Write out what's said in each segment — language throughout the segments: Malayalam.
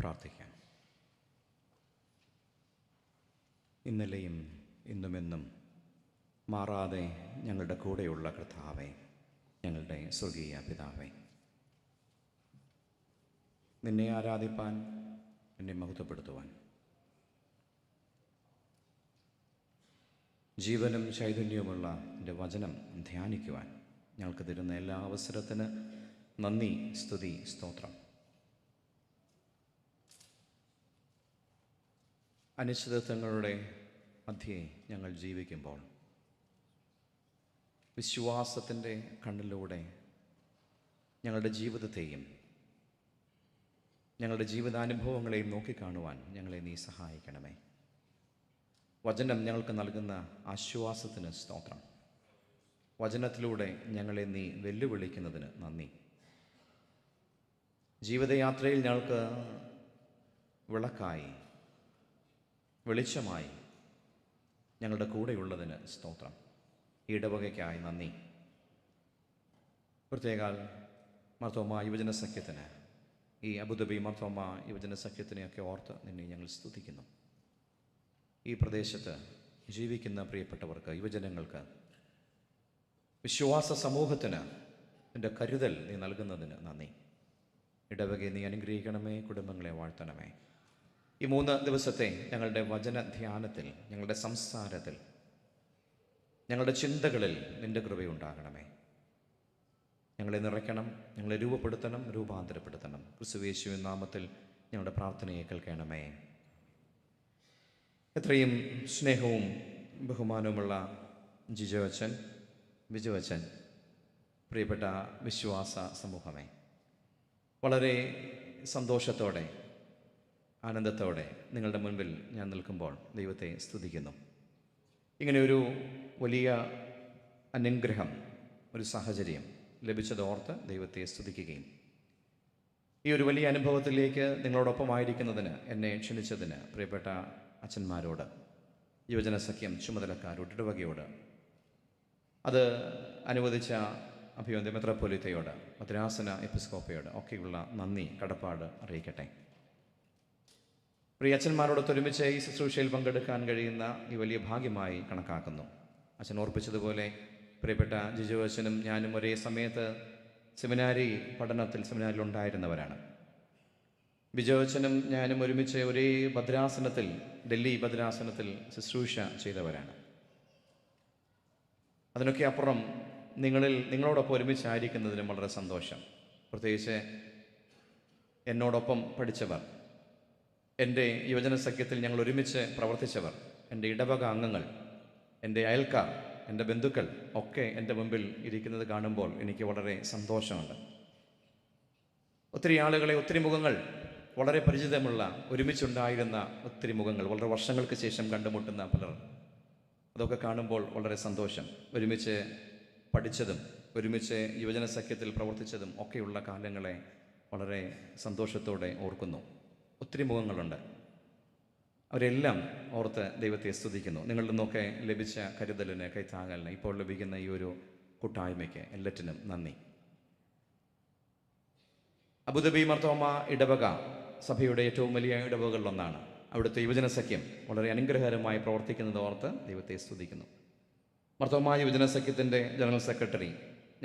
പ്രാർത്ഥിക്കാം. ഇന്നലെയും ഇന്നുമെന്നും മാറാതെ ഞങ്ങളുടെ കൂടെയുള്ള കർത്താവേ, ഞങ്ങളുടെ സ്വർഗീയ പിതാവേ, നിന്നെ ആരാധിപ്പാൻ, നിന്നെ മഹത്വപ്പെടുത്തുവാൻ, ജീവനും ചൈതന്യവുമുള്ള എൻ്റെ വചനം ധ്യാനിക്കുവാൻ ഞങ്ങൾക്ക് തരുന്ന എല്ലാ അവസരത്തിന് നന്ദി, സ്തുതി, സ്തോത്രം. അനിശ്ചിതത്വങ്ങളുടെ മധ്യേ ഞങ്ങൾ ജീവിക്കുമ്പോൾ വിശ്വാസത്തിൻ്റെ കണ്ണിലൂടെ ഞങ്ങളുടെ ജീവിതത്തെയും ഞങ്ങളുടെ ജീവിതാനുഭവങ്ങളെയും നോക്കിക്കാണുവാൻ ഞങ്ങളെ നീ സഹായിക്കണമേ. വചനം ഞങ്ങൾക്ക് നൽകുന്ന ആശ്വാസത്തിന് സ്തോത്രം. വചനത്തിലൂടെ ഞങ്ങളെ നീ വെല്ലുവിളിക്കുന്നതിന് നന്ദി. ജീവിതയാത്രയിൽ ഞങ്ങൾക്ക് വിളക്കായി, വെളിച്ചമായി ഞങ്ങളുടെ കൂടെയുള്ളതിന് സ്തോത്രം. ഇടവകയ്ക്കായി നന്ദി. പ്രത്യേകാൽ മർത്തോമ യുവജന സഖ്യത്തിന്, ഈ അബുദാബി മർത്തോമ യുവജന സഖ്യത്തിനെയൊക്കെ ഓർത്ത് നിന്നെ ഞങ്ങൾ സ്തുതിക്കുന്നു. ഈ പ്രദേശത്ത് ജീവിക്കുന്ന പ്രിയപ്പെട്ടവർക്ക്, യുവജനങ്ങൾക്ക്, വിശ്വാസ സമൂഹത്തിന് എൻ്റെ കരുതൽ നീ നൽകുന്നതിന് നന്ദി. ഇടവകയെ നീ അനുഗ്രഹിക്കണമേ, കുടുംബങ്ങളെ വാഴ്ത്തണമേ. ഈ 3 ദിവസത്തെ ഞങ്ങളുടെ വചന ധ്യാനത്തിൽ, ഞങ്ങളുടെ സംസാരത്തിൽ, ഞങ്ങളുടെ ചിന്തകളിൽ നിൻ്റെ കൃപയുണ്ടാകണമേ. ഞങ്ങളെ നിറയ്ക്കണം, ഞങ്ങളെ രൂപപ്പെടുത്തണം, രൂപാന്തരപ്പെടുത്തണം. ക്രിസ്തുയേശുവിൻ നാമത്തിൽ ഞങ്ങളുടെ പ്രാർത്ഥനയെ കേൾക്കണമേ. എത്രയും സ്നേഹവും ബഹുമാനവുമുള്ള ബിജുവച്ചൻ, പ്രിയപ്പെട്ട വിശ്വാസ സമൂഹമേ, വളരെ സന്തോഷത്തോടെ, ആനന്ദത്തോടെ നിങ്ങളുടെ മുൻപിൽ ഞാൻ നിൽക്കുമ്പോൾ ദൈവത്തെ സ്തുതിക്കുന്നു. ഇങ്ങനെയൊരു വലിയ അനുഗ്രഹം, ഒരു സാഹചര്യം ലഭിച്ചതോർത്ത് ദൈവത്തെ സ്തുതിക്കുകയും ഈ ഒരു വലിയ അനുഭവത്തിലേക്ക് നിങ്ങളോടൊപ്പമായിരിക്കുന്നതിന് എന്നെ ക്ഷണിച്ചതിന് പ്രിയപ്പെട്ട അച്ഛന്മാരോട്, യുവജന സഖ്യം ചുമതലക്കാരോട്, ഇടവകയോട്, അത് അനുവദിച്ച അഭിവന്ദ്യ മെത്രാപ്പൊലീത്തയോട്, മദ്രാസന എപ്പിസ്കോപ്പയോട് ഒക്കെയുള്ള നന്ദി, കടപ്പാട് അറിയിക്കട്ടെ. പ്രിയ അച്ഛന്മാരോടൊത്തൊരുമിച്ച് ഈ ശുശ്രൂഷയിൽ പങ്കെടുക്കാൻ കഴിയുന്ന ഈ വലിയ ഭാഗ്യമായി കണക്കാക്കുന്നു. അച്ഛൻ ഓർപ്പിച്ചതുപോലെ പ്രിയപ്പെട്ട ജിജു അച്ഛനും ഞാനും ഒരേ സമയത്ത് സെമിനാരിലുണ്ടായിരുന്നവരാണ്. ബിജു അച്ഛനും ഞാനും ഒരുമിച്ച് ഒരേ ഭദ്രാസനത്തിൽ, ഡൽഹി ഭദ്രാസനത്തിൽ ശുശ്രൂഷ ചെയ്തവരാണ്. അതിനൊക്കെ അപ്പുറം നിങ്ങളോടൊപ്പം ഒരുമിച്ചായിരിക്കുന്നതിനും വളരെ സന്തോഷം. പ്രത്യേകിച്ച് എന്നോടൊപ്പം പഠിച്ചവർ, എൻ്റെ യുവജന സഖ്യത്തിൽ ഞങ്ങൾ ഒരുമിച്ച് പ്രവർത്തിച്ചവർ, എൻ്റെ ഇടവക അംഗങ്ങൾ, എൻ്റെ അയൽക്കാർ, എൻ്റെ ബന്ധുക്കൾ ഒക്കെ എൻ്റെ മുമ്പിൽ ഇരിക്കുന്നത് കാണുമ്പോൾ എനിക്ക് വളരെ സന്തോഷമുണ്ട്. ഒത്തിരി ആളുകളെ, ഒത്തിരി മുഖങ്ങൾ, വളരെ പരിചിതമുള്ള, ഒരുമിച്ചുണ്ടായിരുന്ന ഒത്തിരി മുഖങ്ങൾ, വളരെ വർഷങ്ങൾക്ക് ശേഷം കണ്ടുമുട്ടുന്ന പലർ, അതൊക്കെ കാണുമ്പോൾ വളരെ സന്തോഷം. ഒരുമിച്ച് പഠിച്ചതും ഒരുമിച്ച് യുവജന സഖ്യത്തിൽ പ്രവർത്തിച്ചതും ഒക്കെയുള്ള കാലങ്ങളെ വളരെ സന്തോഷത്തോടെ ഓർക്കുന്നു. ഒത്തിരി മുഖങ്ങളുണ്ട്. അവരെല്ലാം ഓർത്ത് ദൈവത്തെ സ്തുതിക്കുന്നു. നിങ്ങളിൽ നിന്നൊക്കെ ലഭിച്ച കരുതലിന്, കൈത്താങ്ങലിന്, ഇപ്പോൾ ലഭിക്കുന്ന ഈ ഒരു കൂട്ടായ്മയ്ക്ക് എല്ലാറ്റിനും നന്ദി. അബുദാബി മർത്തോമ ഇടവക സഭയുടെ ഏറ്റവും വലിയ ഇടവകളിലൊന്നാണ്. അവിടുത്തെ യുവജന സഖ്യം വളരെ അനുഗ്രഹകരമായി പ്രവർത്തിക്കുന്നത് ഓർത്ത് ദൈവത്തെ സ്തുതിക്കുന്നു. മർത്തോമ യുവജന സഖ്യത്തിൻ്റെ ജനറൽ സെക്രട്ടറി,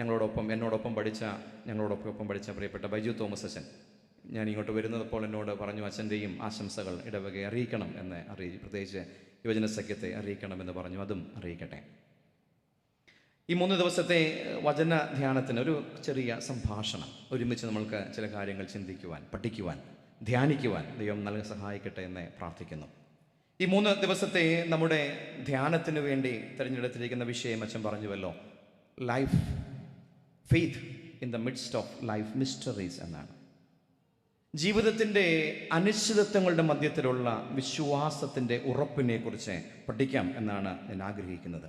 എന്നോടൊപ്പം പഠിച്ച പ്രിയപ്പെട്ട ബൈജു തോമസ് അച്ഛൻ, ഞാൻ ഇങ്ങോട്ട് വരുന്നപ്പോൾ എന്നോട് പറഞ്ഞു, അച്ഛൻ്റെയും ആശംസകൾ ഇടവകയെ അറിയിക്കണം എന്ന് പ്രത്യേകിച്ച് യുവജന സഖ്യത്തെ അറിയിക്കണമെന്ന് പറഞ്ഞു. അതും അറിയിക്കട്ടെ. ഈ 3 ദിവസത്തെ വചന ധ്യാനത്തിന് ഒരു ചെറിയ സംഭാഷണം, ഒരുമിച്ച് നമ്മൾക്ക് ചില കാര്യങ്ങൾ ചിന്തിക്കുവാൻ, പഠിക്കുവാൻ, ധ്യാനിക്കുവാൻ ദൈവം നൽകി സഹായിക്കട്ടെ എന്ന് പ്രാർത്ഥിക്കുന്നു. ഈ 3 ദിവസത്തെ നമ്മുടെ ധ്യാനത്തിന് വേണ്ടി തിരഞ്ഞെടുത്തിരിക്കുന്ന വിഷയം അച്ഛൻ പറഞ്ഞുവല്ലോ, life, faith in the midst of life mysteries എന്നാണ്. ജീവിതത്തിൻ്റെ അനിശ്ചിതത്വങ്ങളുടെ മധ്യത്തിലുള്ള വിശ്വാസത്തിൻ്റെ ഉറപ്പിനെ കുറിച്ച് പഠിക്കാം എന്നാണ് ഞാൻ ആഗ്രഹിക്കുന്നത്.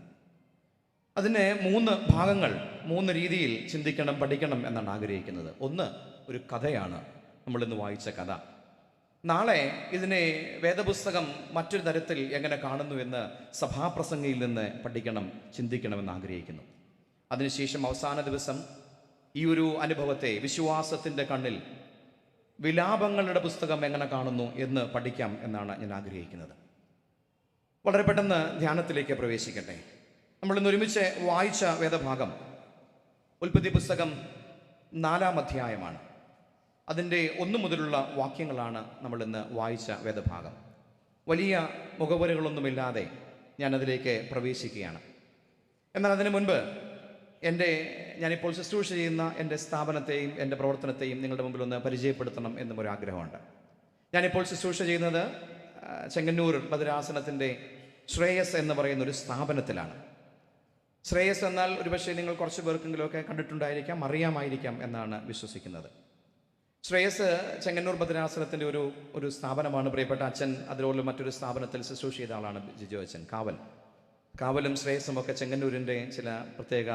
അതിന് 3 ഭാഗങ്ങൾ, 3 രീതിയിൽ ചിന്തിക്കണം, പഠിക്കണം എന്നാണ് ആഗ്രഹിക്കുന്നത്. ഒന്ന്, ഒരു കഥയാണ്, നമ്മളിന്ന് വായിച്ച കഥ. നാളെ ഇതിനെ വേദപുസ്തകം മറ്റൊരു തരത്തിൽ എങ്ങനെ കാണുന്നു എന്ന് സഭാപ്രസംഗയിൽ നിന്ന് പഠിക്കണം, ചിന്തിക്കണമെന്ന് ആഗ്രഹിക്കുന്നു. അതിനുശേഷം അവസാന ദിവസം ഈ ഒരു അനുഭവത്തെ വിശ്വാസത്തിൻ്റെ കണ്ണിൽ വിലാപങ്ങളുടെ പുസ്തകം എങ്ങനെ കാണുന്നു എന്ന് പഠിക്കാം എന്നാണ് ഞാൻ ആഗ്രഹിക്കുന്നത്. വളരെ പെട്ടെന്ന് ധ്യാനത്തിലേക്ക് പ്രവേശിക്കട്ടെ. നമ്മളിന്ന് ഒരുമിച്ച് വായിച്ച വേദഭാഗം ഉൽപ്പത്തി പുസ്തകം 4-ാം അധ്യായമാണ്. അതിൻ്റെ 1 മുതലുള്ള വാക്യങ്ങളാണ് നമ്മളിന്ന് വായിച്ച വേദഭാഗം. വലിയ മുഖവരകളൊന്നുമില്ലാതെ ഞാനതിലേക്ക് പ്രവേശിക്കുകയാണ്. എന്നാൽ അതിനു മുൻപ് ഞാനിപ്പോൾ ശുശ്രൂഷ ചെയ്യുന്ന എൻ്റെ സ്ഥാപനത്തെയും എൻ്റെ പ്രവർത്തനത്തെയും നിങ്ങളുടെ മുമ്പിൽ ഒന്ന് പരിചയപ്പെടുത്തണം എന്നും ഒരാഗ്രഹമുണ്ട്. ഞാനിപ്പോൾ ശുശ്രൂഷ ചെയ്യുന്നത് ചെങ്ങന്നൂർ ഭദ്രാസനത്തിൻ്റെ ശ്രേയസ് എന്ന് പറയുന്ന ഒരു സ്ഥാപനത്തിലാണ്. ശ്രേയസ് എന്നാൽ ഒരുപക്ഷെ നിങ്ങൾ കുറച്ച് പേർക്കെങ്കിലുമൊക്കെ കണ്ടിട്ടുണ്ടായിരിക്കാം, അറിയാമായിരിക്കാം എന്നാണ് വിശ്വസിക്കുന്നത്. ശ്രേയസ് ചെങ്ങന്നൂർ ഭദ്രാസനത്തിൻ്റെ ഒരു സ്ഥാപനമാണ്. പ്രിയപ്പെട്ട അച്ഛൻ അതുപോലെ മറ്റൊരു സ്ഥാപനത്തിൽ ശുശ്രൂഷ ചെയ്ത ആളാണ് ജിജോ അച്ഛൻ. കാവലും ശ്രേയസും ഒക്കെ ചെങ്ങന്നൂരിൻ്റെ ചില പ്രത്യേക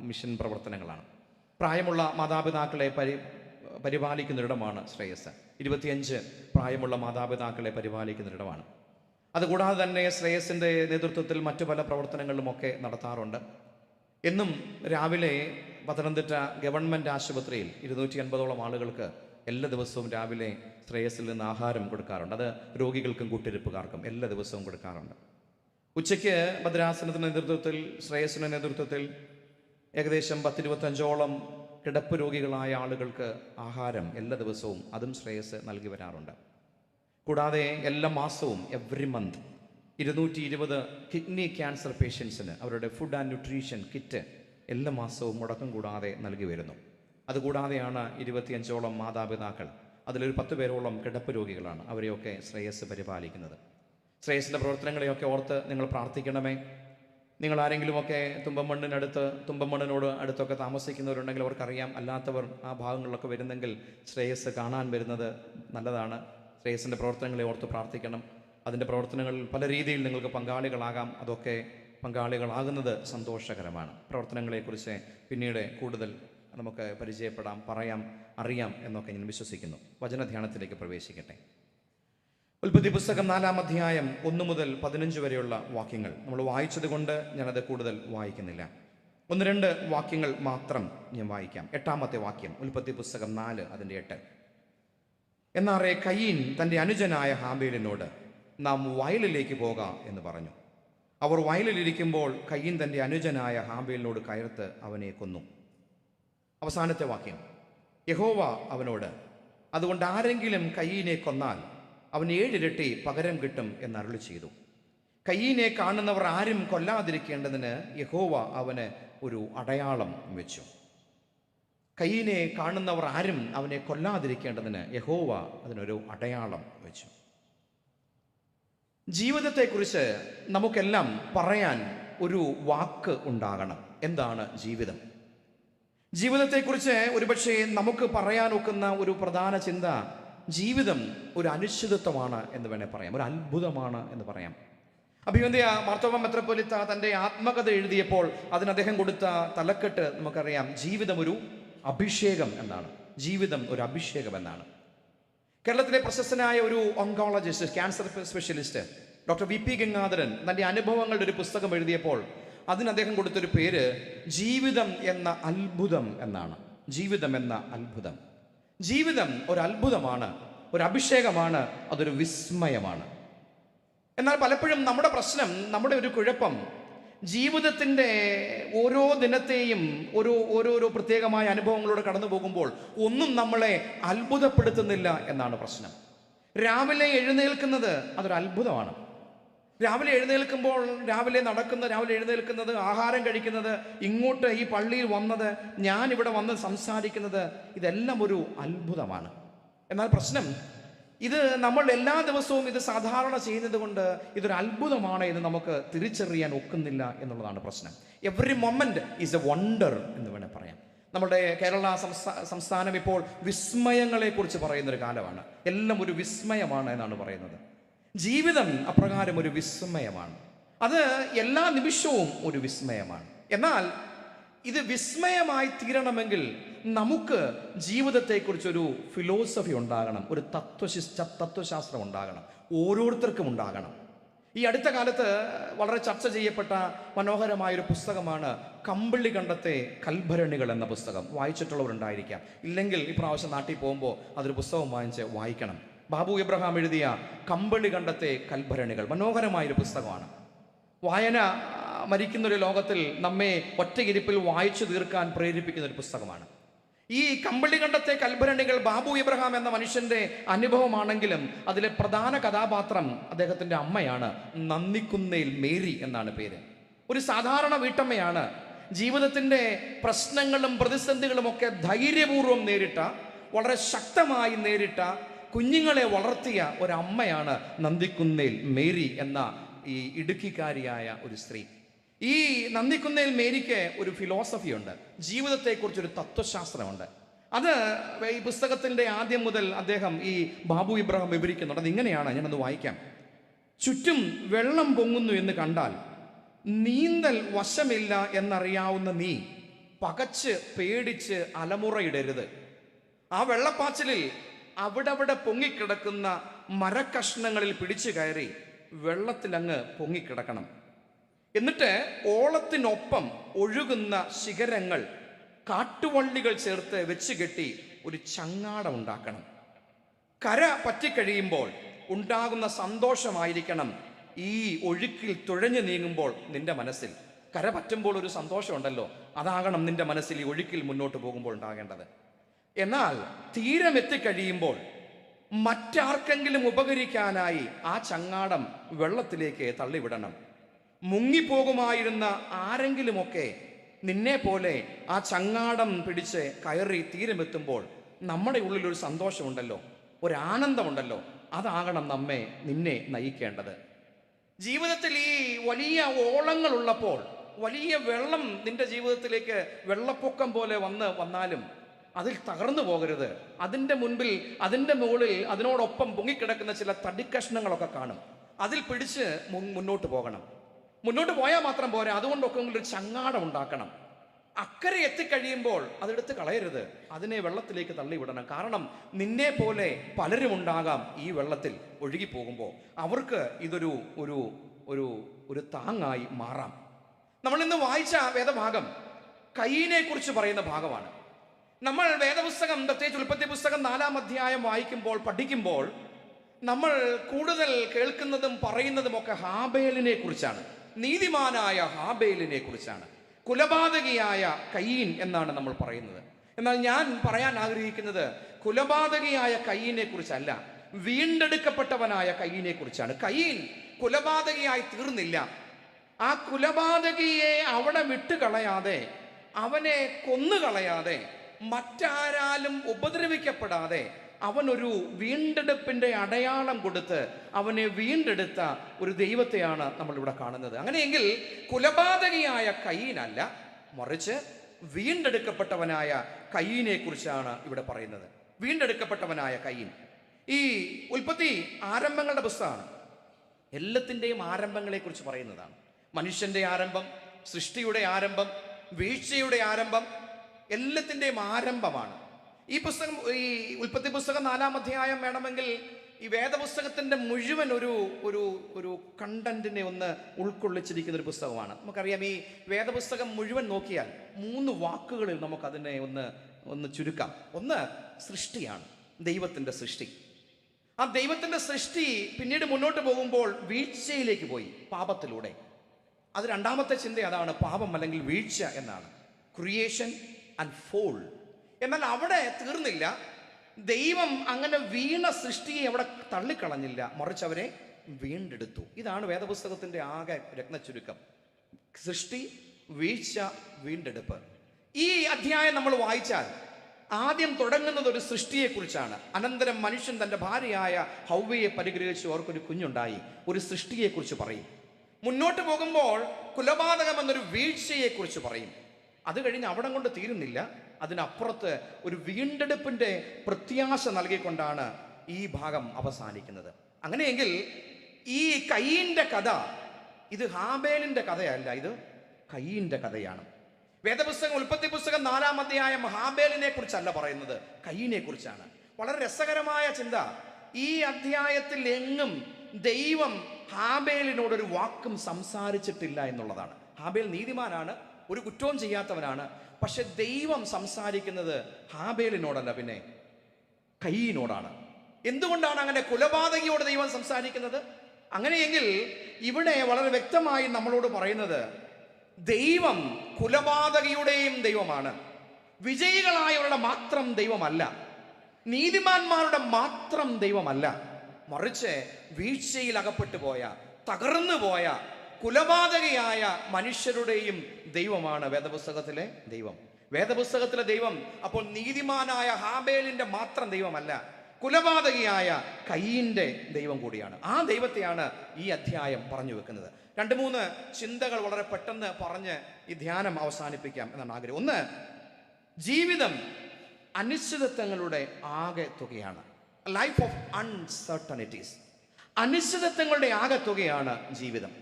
മിഷൻ പ്രവർത്തനങ്ങളാണ്. പ്രായമുള്ള മാതാപിതാക്കളെ പരിപാലിക്കുന്നൊരിടമാണ് ശ്രേയസ്. 25 പ്രായമുള്ള മാതാപിതാക്കളെ പരിപാലിക്കുന്നൊരിടമാണ്. അതുകൂടാതെ തന്നെ ശ്രേയസിൻ്റെ നേതൃത്വത്തിൽ മറ്റു പല പ്രവർത്തനങ്ങളുമൊക്കെ നടത്താറുണ്ട്. എന്നും രാവിലെ പത്തനംതിട്ട ഗവൺമെൻറ് ആശുപത്രിയിൽ 250ഓളം ആളുകൾക്ക് എല്ലാ ദിവസവും രാവിലെ ശ്രേയസിൽ നിന്ന് ആഹാരം കൊടുക്കാറുണ്ട്. അത് രോഗികൾക്കും കൂട്ടിരിപ്പുകാർക്കും എല്ലാ ദിവസവും കൊടുക്കാറുണ്ട്. ഉച്ചയ്ക്ക് ഭദ്രാസനത്തിൻ്റെ നേതൃത്വത്തിൽ, ശ്രേയസിൻ്റെ നേതൃത്വത്തിൽ ഏകദേശം 10-25ഓളം കിടപ്പ് രോഗികളായ ആളുകൾക്ക് ആഹാരം എല്ലാ ദിവസവും അതും ശ്രേയസ് നൽകി വരാറുണ്ട്. കൂടാതെ എല്ലാ മാസവും എവറി മന്ത് 220 കിഡ്നി ക്യാൻസർ പേഷ്യൻസിന് അവരുടെ ഫുഡ് ആൻഡ് ന്യൂട്രീഷൻ കിറ്റ് എല്ലാ മാസവും മുടക്കം കൂടാതെ നൽകി വരുന്നു. അതുകൂടാതെയാണ് 25ഓളം മാതാപിതാക്കൾ, അതിലൊരു 10 പേരോളം കിടപ്പ് രോഗികളാണ്, അവരെയൊക്കെ ശ്രേയസ് പരിപാലിക്കുന്നത്. ശ്രേയസിൻ്റെ പ്രവർത്തനങ്ങളെയൊക്കെ ഓർത്ത് നിങ്ങൾ പ്രാർത്ഥിക്കണമേ. നിങ്ങൾ ആരെങ്കിലുമൊക്കെ തുമ്പമണ്ണിനോട് അടുത്തൊക്കെ താമസിക്കുന്നവരുണ്ടെങ്കിൽ അവർക്കറിയാം. അല്ലാത്തവർ ആ ഭാഗങ്ങളിലൊക്കെ വരുന്നെങ്കിൽ ശ്രേയസ് കാണാൻ വരുന്നത് നല്ലതാണ്. ശ്രേയസിൻ്റെ പ്രവർത്തനങ്ങളെ ഓർത്ത് പ്രാർത്ഥിക്കണം. അതിൻ്റെ പ്രവർത്തനങ്ങളിൽ പല രീതിയിൽ നിങ്ങൾക്ക് പങ്കാളികളാകാം. അതൊക്കെ പങ്കാളികളാകുന്നത് സന്തോഷകരമാണ്. പ്രവർത്തനങ്ങളെക്കുറിച്ച് പിന്നീട് കൂടുതൽ നമുക്ക് പരിചയപ്പെടാം, പറയാം, അറിയാം എന്നൊക്കെ ഞാൻ വിശ്വസിക്കുന്നു. വചനധ്യാനത്തിലേക്ക് പ്രവേശിക്കട്ടെ. ഉൽപ്പത്തി പുസ്തകം 4-ാം അധ്യായം 1 മുതൽ 15 വരെയുള്ള വാക്യങ്ങൾ നമ്മൾ വായിച്ചത് കൊണ്ട് ഞാനത് കൂടുതൽ വായിക്കുന്നില്ല. 1-2 വാക്യങ്ങൾ മാത്രം ഞാൻ വായിക്കാം. 8-ാമത്തെ വാക്യം, ഉൽപ്പത്തി പുസ്തകം 4 അതിൻ്റെ 8. എന്നാറേ കയീൻ തൻ്റെ അനുജനായ ഹാബേലിനോട് നാം വയലിലേക്ക് പോകാം എന്ന് പറഞ്ഞു. അവർ വയലിലിരിക്കുമ്പോൾ കയീൻ തൻ്റെ അനുജനായ ഹാബേലിനോട് കയർത്ത് അവനെ കൊന്നു. അവസാനത്തെ വാക്യം, യഹോവ അവനോട് അതുകൊണ്ട് ആരെങ്കിലും കയീനെ കൊന്നാൽ അവൻ 7 ഇരട്ടി പകരം കിട്ടും എന്ന് അരുളി ചെയ്തു. കയീനെ കാണുന്നവർ ആരും കൊല്ലാതിരിക്കേണ്ടതിന് യഹോവ അവന് ഒരു അടയാളം വെച്ചു. കയീനെ കാണുന്നവർ ആരും അവനെ കൊല്ലാതിരിക്കേണ്ടതിന് യഹോവ അതിനൊരു അടയാളം വെച്ചു. ജീവിതത്തെക്കുറിച്ച് നമുക്കെല്ലാം പറയാൻ ഒരു വാക്ക് ഉണ്ടാകണം. എന്താണ് ജീവിതം? ജീവിതത്തെക്കുറിച്ച് ഒരുപക്ഷെ നമുക്ക് പറയാനൊക്കുന്ന ഒരു പ്രധാന ചിന്ത, ജീവിതം ഒരു അനിശ്ചിതത്വമാണ് എന്ന് വേണേൽ പറയാം, ഒരു അത്ഭുതമാണ് എന്ന് പറയാം. അഭിവന്ദ്യ മാർത്തോമാ മെത്രാപ്പോലീത്ത തൻ്റെ ആത്മകഥ എഴുതിയപ്പോൾ അതിന് അദ്ദേഹം കൊടുത്ത തലക്കെട്ട് നമുക്കറിയാം, ജീവിതം ഒരു അഭിഷേകം എന്നാണ്. ജീവിതം ഒരു അഭിഷേകം എന്നാണ്. കേരളത്തിലെ പ്രശസ്തനായ ഒരു oncologist, cancer specialist doctor VP Gangadharan തൻ്റെ അനുഭവങ്ങളുടെ ഒരു പുസ്തകം എഴുതിയപ്പോൾ അതിന് അദ്ദേഹം കൊടുത്തൊരു പേര് ജീവിതം എന്ന അത്ഭുതം എന്നാണ്. ജീവിതം എന്ന അത്ഭുതം. ജീവിതം ഒരു അത്ഭുതമാണ്, ഒരു അഭിഷേകമാണ്, അതൊരു വിസ്മയമാണ്. എന്നാൽ പലപ്പോഴും നമ്മുടെ പ്രശ്നം, നമ്മുടെ ഒരു കുഴപ്പം, ജീവിതത്തിൻ്റെ ഓരോ ദിനത്തെയും ഓരോരോ പ്രത്യേകമായ അനുഭവങ്ങളോട് കടന്നു പോകുമ്പോൾ ഒന്നും നമ്മളെ അത്ഭുതപ്പെടുത്തുന്നില്ല എന്നാണ് പ്രശ്നം. രാവിലെ എഴുന്നേൽക്കുന്നത് അതൊരു അത്ഭുതമാണ്. രാവിലെ എഴുന്നേൽക്കുമ്പോൾ, രാവിലെ എഴുന്നേൽക്കുന്നത്, ആഹാരം കഴിക്കുന്നത്, ഇങ്ങോട്ട് ഈ പള്ളിയിൽ വന്നത്, ഞാനിവിടെ വന്ന് സംസാരിക്കുന്നത്, ഇതെല്ലാം ഒരു അത്ഭുതമാണ്. എന്നാൽ പ്രശ്നം, ഇത് നമ്മൾ എല്ലാ ദിവസവും ഇത് സാധാരണ ചെയ്യുന്നത് കൊണ്ട് ഇതൊരു അത്ഭുതമാണ് എന്ന് നമുക്ക് തിരിച്ചറിയാൻ ഒക്കുന്നില്ല എന്നുള്ളതാണ് പ്രശ്നം. Every moment is A wonder എന്ന് വേണേൽ പറയാം. നമ്മുടെ കേരള സംസ്ഥാനം ഇപ്പോൾ വിസ്മയങ്ങളെക്കുറിച്ച് പറയുന്നൊരു കാലമാണ്. എല്ലാം ഒരു വിസ്മയമാണ് എന്നാണ് പറയുന്നത്. ജീവിതം അപ്രകാരം ഒരു വിസ്മയമാണ്. അത് എല്ലാ നിമിഷവും ഒരു വിസ്മയമാണ്. എന്നാൽ ഇത് വിസ്മയമായി തീരണമെങ്കിൽ നമുക്ക് ജീവിതത്തെക്കുറിച്ചൊരു ഫിലോസഫി ഉണ്ടാകണം, ഒരു തത്വശാസ്ത്രം ഉണ്ടാകണം, ഓരോരുത്തർക്കും ഉണ്ടാകണം. ഈ അടുത്ത കാലത്ത് വളരെ ചർച്ച ചെയ്യപ്പെട്ട മനോഹരമായൊരു പുസ്തകമാണ് കമ്പിളി കണ്ടത്തെ കൽഭരണികൾ എന്ന പുസ്തകം. വായിച്ചിട്ടുള്ളവരുണ്ടായിരിക്കാം. ഇല്ലെങ്കിൽ ഇപ്രാവശ്യം നാട്ടിൽ പോകുമ്പോൾ അതൊരു പുസ്തകം വാങ്ങിച്ച് വായിക്കണം. ബാബു എബ്രഹാം എഴുതിയ കമ്പിളി കണ്ടത്തെ കൽഭരണികൾ മനോഹരമായൊരു പുസ്തകമാണ്. വായന മരിക്കുന്നൊരു ലോകത്തിൽ നമ്മെ ഒറ്റയിരിപ്പിൽ വായിച്ചു തീർക്കാൻ പ്രേരിപ്പിക്കുന്ന ഒരു പുസ്തകമാണ്. ഈ കമ്പിളി കണ്ടത്തെ കൽഭരണികൾ ബാബു എബ്രഹാം എന്ന മനുഷ്യന്റെ അനുഭവമാണെങ്കിലും അതിലെ പ്രധാന കഥാപാത്രം അദ്ദേഹത്തിന്റെ അമ്മയാണ്. നന്ദിക്കുന്നേൽ മേരി എന്നാണ് പേര്. ഒരു സാധാരണ വീട്ടമ്മയാണ്. ജീവിതത്തിന്റെ പ്രശ്നങ്ങളും പ്രതിസന്ധികളും ഒക്കെ ധൈര്യപൂർവ്വം നേരിട്ട, വളരെ ശക്തമായി നേരിട്ട, കുഞ്ഞുങ്ങളെ വളർത്തിയ ഒരമ്മയാണ് നന്ദിക്കുന്നേൽ മേരി എന്ന ഈ ഇടുക്കിക്കാരിയായ ഒരു സ്ത്രീ. ഈ നന്ദിക്കുന്നേൽ മേരിക്ക് ഒരു ഫിലോസഫി ഉണ്ട്, ജീവിതത്തെക്കുറിച്ചൊരു തത്വശാസ്ത്രമുണ്ട്. അത് ഈ പുസ്തകത്തിന്റെ ആദ്യം മുതൽ അദ്ദേഹം ഈ ബാബു ഇബ്രഹാം വിവരിക്കുന്നുണ്ട്. അതിങ്ങനെയാണ്, ഞാനത് വായിക്കാം. ചുറ്റും വെള്ളം പൊങ്ങുന്നു എന്ന് കണ്ടാൽ നീന്തൽ വശമില്ല എന്നറിയാവുന്ന നീ പകച്ച് പേടിച്ച് അലമുറയിടരുത്. ആ വെള്ളപ്പാച്ചിലിൽ അവിടെ പൊങ്ങിക്കിടക്കുന്ന മരക്കഷ്ണങ്ങളിൽ പിടിച്ചു കയറി വെള്ളത്തിലങ്ങ് പൊങ്ങിക്കിടക്കണം. എന്നിട്ട് ഓളത്തിനൊപ്പം ഒഴുകുന്ന ശിഖരങ്ങൾ, കാട്ടുവള്ളികൾ ചേർത്ത് വെച്ച് കെട്ടി ഒരു ചങ്ങാടം ഉണ്ടാക്കണം. കര പറ്റിക്കഴിയുമ്പോൾ ഉണ്ടാകുന്ന സന്തോഷമായിരിക്കണം ഈ ഒഴുക്കിൽ തുഴഞ്ഞു നീങ്ങുമ്പോൾ നിന്റെ മനസ്സിൽ. കര പറ്റുമ്പോൾ ഒരു സന്തോഷമുണ്ടല്ലോ, അതാകണം നിന്റെ മനസ്സിൽ ഈ ഒഴുക്കിൽ മുന്നോട്ട് പോകുമ്പോൾ ഉണ്ടാകേണ്ടത്. എന്നാൽ തീരമെത്തിക്കഴിയുമ്പോൾ മറ്റാർക്കെങ്കിലും ഉപകരിക്കാനായി ആ ചങ്ങാടം വെള്ളത്തിലേക്ക് തള്ളിവിടണം. മുങ്ങിപ്പോകുമായിരുന്ന ആരെങ്കിലുമൊക്കെ നിന്നെ പോലെ ആ ചങ്ങാടം പിടിച്ച് കയറി തീരമെത്തുമ്പോൾ നമ്മുടെ ഉള്ളിലൊരു സന്തോഷമുണ്ടല്ലോ, ഒരാനന്ദമുണ്ടല്ലോ, അതാകണം നിന്നെ നയിക്കേണ്ടത്. ജീവിതത്തിൽ ഈ വലിയ ഓളങ്ങളുള്ളപ്പോൾ, വലിയ വെള്ളം നിന്റെ ജീവിതത്തിലേക്ക് വെള്ളപ്പൊക്കം പോലെ വന്നാലും അതിൽ തകർന്നു പോകരുത്. അതിൻ്റെ മുൻപിൽ, അതിൻ്റെ മുകളിൽ അതിനോടൊപ്പം പൊങ്ങിക്കിടക്കുന്ന ചില തടിക്കഷ്ണങ്ങളൊക്കെ കാണും. അതിൽ പിടിച്ച് മുന്നോട്ട് പോകണം. മുന്നോട്ട് പോയാൽ മാത്രം പോരാ, അതുകൊണ്ടൊക്കെ ഒരു ചങ്ങാടം ഉണ്ടാക്കണം. അക്കരെ എത്തിക്കഴിയുമ്പോൾ അതെടുത്ത് കളയരുത്, അതിനെ വെള്ളത്തിലേക്ക് തള്ളിവിടണം. കാരണം നിന്നെ പോലെ പലരും ഉണ്ടാകാം ഈ വെള്ളത്തിൽ ഒഴുകി പോകുമ്പോൾ. അവർക്ക് ഇതൊരു ഒരു ഒരു ഒരു താങ്ങായി മാറാം. നമ്മൾ ഇന്ന് വായിച്ച വേദഭാഗം കയീനെ കുറിച്ച് പറയുന്ന ഭാഗമാണ്. നമ്മൾ വേദപുസ്തകം, പ്രത്യേകിച്ച് ഉൽപ്പത്തി പുസ്തകം 4-ാം അധ്യായം വായിക്കുമ്പോൾ, പഠിക്കുമ്പോൾ നമ്മൾ കൂടുതൽ കേൾക്കുന്നതും പറയുന്നതും ഒക്കെ ഹാബേലിനെ കുറിച്ചാണ്. നീതിമാനായ ഹാബേലിനെ കുറിച്ചാണ്. കുലപാതകിയായ കയീൻ എന്നാണ് നമ്മൾ പറയുന്നത്. എന്നാൽ ഞാൻ പറയാൻ ആഗ്രഹിക്കുന്നത് കുലപാതകിയായ കയീനെ കുറിച്ചല്ല, വീണ്ടെടുക്കപ്പെട്ടവനായ കയീനെ കുറിച്ചാണ്. കയീൻ കുലപാതകിയായി തീർന്നില്ല. ആ കുലപാതകിയെ അവിടെ വിട്ടുകളയാതെ, അവനെ കൊന്നുകളയാതെ, മറ്റാരാലും ഉപദ്രവിക്കപ്പെടാതെ അവനൊരു വീണ്ടെടുപ്പിന്റെ അടയാളം കൊടുത്ത് അവനെ വീണ്ടെടുത്ത ഒരു ദൈവത്തെയാണ് നമ്മളിവിടെ കാണുന്നത്. അങ്ങനെയെങ്കിൽ കുലപാതകിയായ കയീനല്ല, മറിച്ച് വീണ്ടെടുക്കപ്പെട്ടവനായ കയീനെ കുറിച്ചാണ് ഇവിടെ പറയുന്നത്. വീണ്ടെടുക്കപ്പെട്ടവനായ കയീൻ. ഈ ഉൽപ്പത്തി ആരംഭങ്ങളുടെ പുസ്തകമാണ്. എല്ലാത്തിൻ്റെയും ആരംഭങ്ങളെ കുറിച്ച് പറയുന്നതാണ്. മനുഷ്യന്റെ ആരംഭം, സൃഷ്ടിയുടെ ആരംഭം, വീഴ്ചയുടെ ആരംഭം, എല്ലാത്തിൻ്റെയും ആരംഭമാണ് ഈ പുസ്തകം. ഈ ഉൽപ്പത്തി പുസ്തകം 4-ാം അധ്യായം വേണമെങ്കിൽ ഈ വേദപുസ്തകത്തിന്റെ മുഴുവൻ ഒരു ഒരു ഒരു കണ്ടന്റിനെ ഒന്ന് ഉൾക്കൊള്ളിച്ചിരിക്കുന്ന ഒരു പുസ്തകമാണ്. നമുക്കറിയാം, ഈ വേദപുസ്തകം മുഴുവൻ നോക്കിയാൽ 3 വാക്കുകളിൽ നമുക്കതിനെ ഒന്ന് ചുരുക്കാം. ഒന്ന് സൃഷ്ടിയാണ്, ദൈവത്തിന്റെ സൃഷ്ടി. ആ ദൈവത്തിന്റെ സൃഷ്ടി പിന്നീട് മുന്നോട്ട് പോകുമ്പോൾ വീഴ്ചയിലേക്ക് പോയി, പാപത്തിലൂടെ. അത് രണ്ടാമത്തെ ചിന്ത അതാണ്, പാപം അല്ലെങ്കിൽ വീഴ്ച എന്നാണ്. Creation and fall. എന്നാൽ അവിടെ തീർന്നില്ല. ദൈവം അങ്ങനെ വീണ സൃഷ്ടിയെ അവിടെ തള്ളിക്കളഞ്ഞില്ല, മറിച്ച് അവരെ വീണ്ടെടുത്തു. ഇതാണ് വേദപുസ്തകത്തിന്റെ ആകെ രത്നച്ചുരുക്കം. സൃഷ്ടി, വീഴ്ച, വീണ്ടെടുപ്പ്. ഈ അധ്യായം നമ്മൾ വായിച്ചാൽ ആദ്യം തുടങ്ങുന്നത് ഒരു സൃഷ്ടിയെക്കുറിച്ചാണ്. അനന്തരം മനുഷ്യൻ തൻ്റെ ഭാര്യയായ ഹൗവയെ പരിഗ്രഹിച്ചു, അവർക്കൊരു കുഞ്ഞുണ്ടായി. ഒരു സൃഷ്ടിയെക്കുറിച്ച് പറയും. മുന്നോട്ട് പോകുമ്പോൾ കുലപാതകം എന്നൊരു വീഴ്ചയെക്കുറിച്ച് പറയും. അത് കഴിഞ്ഞ് അവിടം കൊണ്ട് തീരുന്നില്ല. അതിനപ്പുറത്ത് ഒരു വീണ്ടെടുപ്പിന്റെ പ്രത്യാശ നൽകിക്കൊണ്ടാണ് ഈ ഭാഗം അവസാനിക്കുന്നത്. അങ്ങനെയെങ്കിൽ ഈ കയീന്റെ കഥ, ഇത് ഹാബേലിന്റെ കഥയല്ല, ഇത് കയീന്റെ കഥയാണ്. വേദപുസ്തകം ഉൽപ്പത്തി പുസ്തകം 4-ാം അധ്യായം ഹാബേലിനെ കുറിച്ചല്ല പറയുന്നത്, കയീനെ കുറിച്ചാണ്. വളരെ രസകരമായ ചിന്ത. ഈ അധ്യായത്തിൽ എങ്ങും ദൈവം ഹാബേലിനോടൊരു വാക്കും സംസാരിച്ചിട്ടില്ല എന്നുള്ളതാണ്. ഹാബേൽ നീതിമാനാണ്, ഒരു കുറ്റവും ചെയ്യാത്തവനാണ്. പക്ഷെ ദൈവം സംസാരിക്കുന്നത് ഹാബേലിനോടല്ല, പിന്നെ കയീനോടാണ്. എന്തുകൊണ്ടാണ് അങ്ങനെ കൊലപാതകിയോട് ദൈവം സംസാരിക്കുന്നത്? അങ്ങനെയെങ്കിൽ ഇവിടെ വളരെ വ്യക്തമായി നമ്മളോട് പറയുന്നത്, ദൈവം കൊലപാതകിയുടെയും ദൈവമാണ്, വിജയികളായവരുടെ മാത്രം ദൈവമല്ല, നീതിമാന്മാരുടെ മാത്രം ദൈവമല്ല, മറിച്ച് വീഴ്ചയിൽ അകപ്പെട്ടു പോയ, തകർന്നു പോയ, കൊലപാതകയായ മനുഷ്യരുടെയും ദൈവമാണ് വേദപുസ്തകത്തിലെ ദൈവം. വേദപുസ്തകത്തിലെ ദൈവം അപ്പോൾ നീതിമാനായ ഹാബേലിന്റെ മാത്രം ദൈവമല്ല, കൊലപാതകിയായ കയീന്റെ ദൈവം കൂടിയാണ്. ആ ദൈവത്തെയാണ് ഈ അധ്യായം പറഞ്ഞു വെക്കുന്നത്. 2-3 ചിന്തകൾ വളരെ പെട്ടെന്ന് പറഞ്ഞ് ഈ ധ്യാനം അവസാനിപ്പിക്കാം എന്നാണ് ആഗ്രഹം. ഒന്ന്, ജീവിതം അനിശ്ചിതത്വങ്ങളുടെ ആകെ തുകയാണ്. Life of uncertainties. അനിശ്ചിതത്വങ്ങളുടെ ആകെ തുകയാണ് ജീവിതം.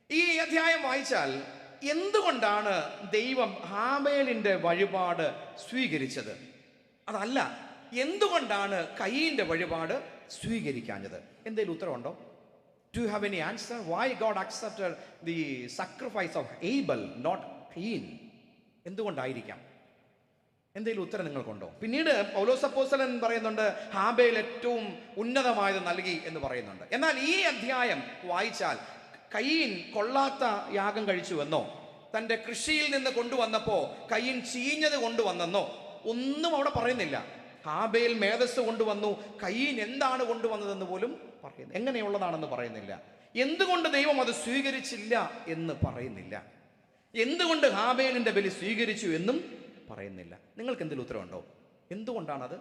ഈ അധ്യായം വായിച്ചാൽ എന്തുകൊണ്ടാണ് ദൈവം ഹാബേലിന്റെ വഴിപാട് സ്വീകരിച്ചത്? അതല്ല, എന്തുകൊണ്ടാണ് കയീന്റെ വഴിപാട് സ്വീകരിക്കാഞ്ഞത്? എന്തെങ്കിലും ഉത്തരവുണ്ടോ? Do you have any answer? Why God accepted the sacrifice of Abel, not Cain? എന്തുകൊണ്ടായിരിക്കാം? എന്തെങ്കിലും ഉത്തരം നിങ്ങൾക്കുണ്ടോ? പിന്നീട് പൗലോസ് അപ്പോസ്തലൻ പറയുന്നുണ്ട് ഹാബേൽ ഏറ്റവും ഉന്നതമായത് നൽകി എന്ന് പറയുന്നുണ്ട്. എന്നാൽ ഈ അധ്യായം വായിച്ചാൽ കയീൻ കൊള്ളാത്ത യാഗം കഴിച്ചുവെന്നോ, തൻ്റെ കൃഷിയിൽ നിന്ന് കൊണ്ടുവന്നപ്പോൾ കയീൻ ചീഞ്ഞത് കൊണ്ടുവന്നെന്നോ ഒന്നും അവിടെ പറയുന്നില്ല. ഹാബേൽ മേധസ് കൊണ്ടുവന്നു, കയീൻ എന്താണ് കൊണ്ടുവന്നതെന്ന് പോലും പറയുന്നു, എങ്ങനെയുള്ളതാണെന്ന് പറയുന്നില്ല. എന്തുകൊണ്ട് ദൈവം അത് സ്വീകരിച്ചില്ല എന്ന് പറയുന്നില്ല. എന്തുകൊണ്ട് ഹാബേലിന്റെ ബലി സ്വീകരിച്ചു എന്നും പറയുന്നില്ല. നിങ്ങൾക്ക് എന്തെങ്കിലും ഉത്തരവുണ്ടോ? എന്തുകൊണ്ടാണത്?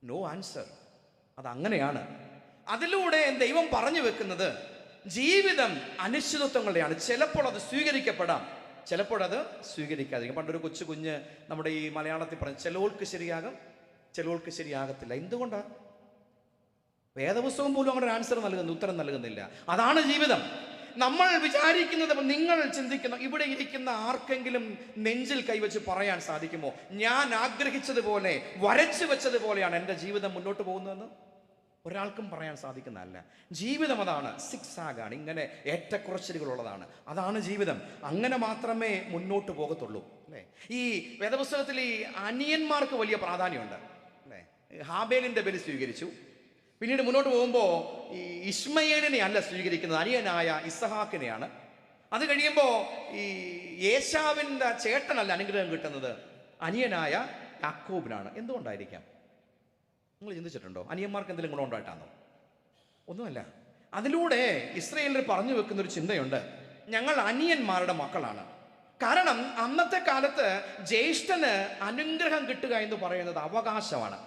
No answer. അതങ്ങനെയാണ്. അതിലൂടെ ദൈവം പറഞ്ഞു വെക്കുന്നത് ജീവിതം അനിശ്ചിതത്വങ്ങളുടെയാണ്. ചിലപ്പോൾ അത് സ്വീകരിക്കപ്പെടാം, ചിലപ്പോൾ അത് സ്വീകരിക്കാതിരിക്കും. പണ്ടൊരു കുഞ്ഞ് നമ്മുടെ ഈ മലയാളത്തിൽ പറഞ്ഞു, ചിലവൾക്ക് ശരിയാകും, ചിലവൾക്ക് ശരിയാകത്തില്ല. എന്തുകൊണ്ടാണ്? വേദപുസ്തകം പോലും അങ്ങനെ ഒരു ആൻസർ നൽകുന്നു, ഉത്തരം നൽകുന്നില്ല. അതാണ് ജീവിതം. നമ്മൾ വിചാരിക്കുന്നത്, നിങ്ങൾ ചിന്തിക്കുന്ന, ഇവിടെ ഇരിക്കുന്ന ആർക്കെങ്കിലും നെഞ്ചിൽ കൈവച്ച് പറയാൻ സാധിക്കുമോ, ഞാൻ ആഗ്രഹിച്ചതുപോലെ വരച്ചു വെച്ചതുപോലെയാണ് എൻ്റെ ജീവിതം മുന്നോട്ട് പോകുന്നതെന്ന്? ഒരാൾക്കും പറയാൻ സാധിക്കുന്നതല്ല. ജീവിതം അതാണ്, സിക്സാഗാണ്, ഇങ്ങനെ ഏറ്റക്കുറച്ചിലുകളുള്ളതാണ്. അതാണ് ജീവിതം. അങ്ങനെ മാത്രമേ മുന്നോട്ട് പോകത്തുള്ളൂ, അല്ലേ? ഈ വേദപുസ്തകത്തിൽ ഈ അനിയന്മാർക്ക് വലിയ പ്രാധാന്യമുണ്ട്, അല്ലേ? ഹാബേലിന്റെ ബലി സ്വീകരിച്ചു. പിന്നീട് മുന്നോട്ട് പോകുമ്പോൾ ഈ ഇശ്മയേലിനെ അല്ല സ്വീകരിക്കുന്നത്, അനിയനായ ഇസഹാക്കിനെയാണ്. അത് കഴിയുമ്പോൾ ഈ യേശാവിൻ്റെ ചേട്ടനല്ല അനുഗ്രഹം കിട്ടുന്നത്, അനിയനായ യാക്കോബിനാണ്. എന്തുകൊണ്ടായിരിക്കാം? നിങ്ങൾ ചിന്തിച്ചിട്ടുണ്ടോ? അനിയന്മാർക്ക് എന്തെങ്കിലും ഗുണമുണ്ടായിട്ടാണോ? ഒന്നുമല്ല. അതിലൂടെ ഇസ്രായേലിൽ പറഞ്ഞു വെക്കുന്ന ഒരു ചിന്തയുണ്ട്, ഞങ്ങൾ അനിയന്മാരുടെ മക്കളാണ്. കാരണം അന്നത്തെ കാലത്ത് ജ്യേഷ്ഠന് അനുഗ്രഹം കിട്ടുക എന്ന് പറയുന്നത് അവകാശമാണ്.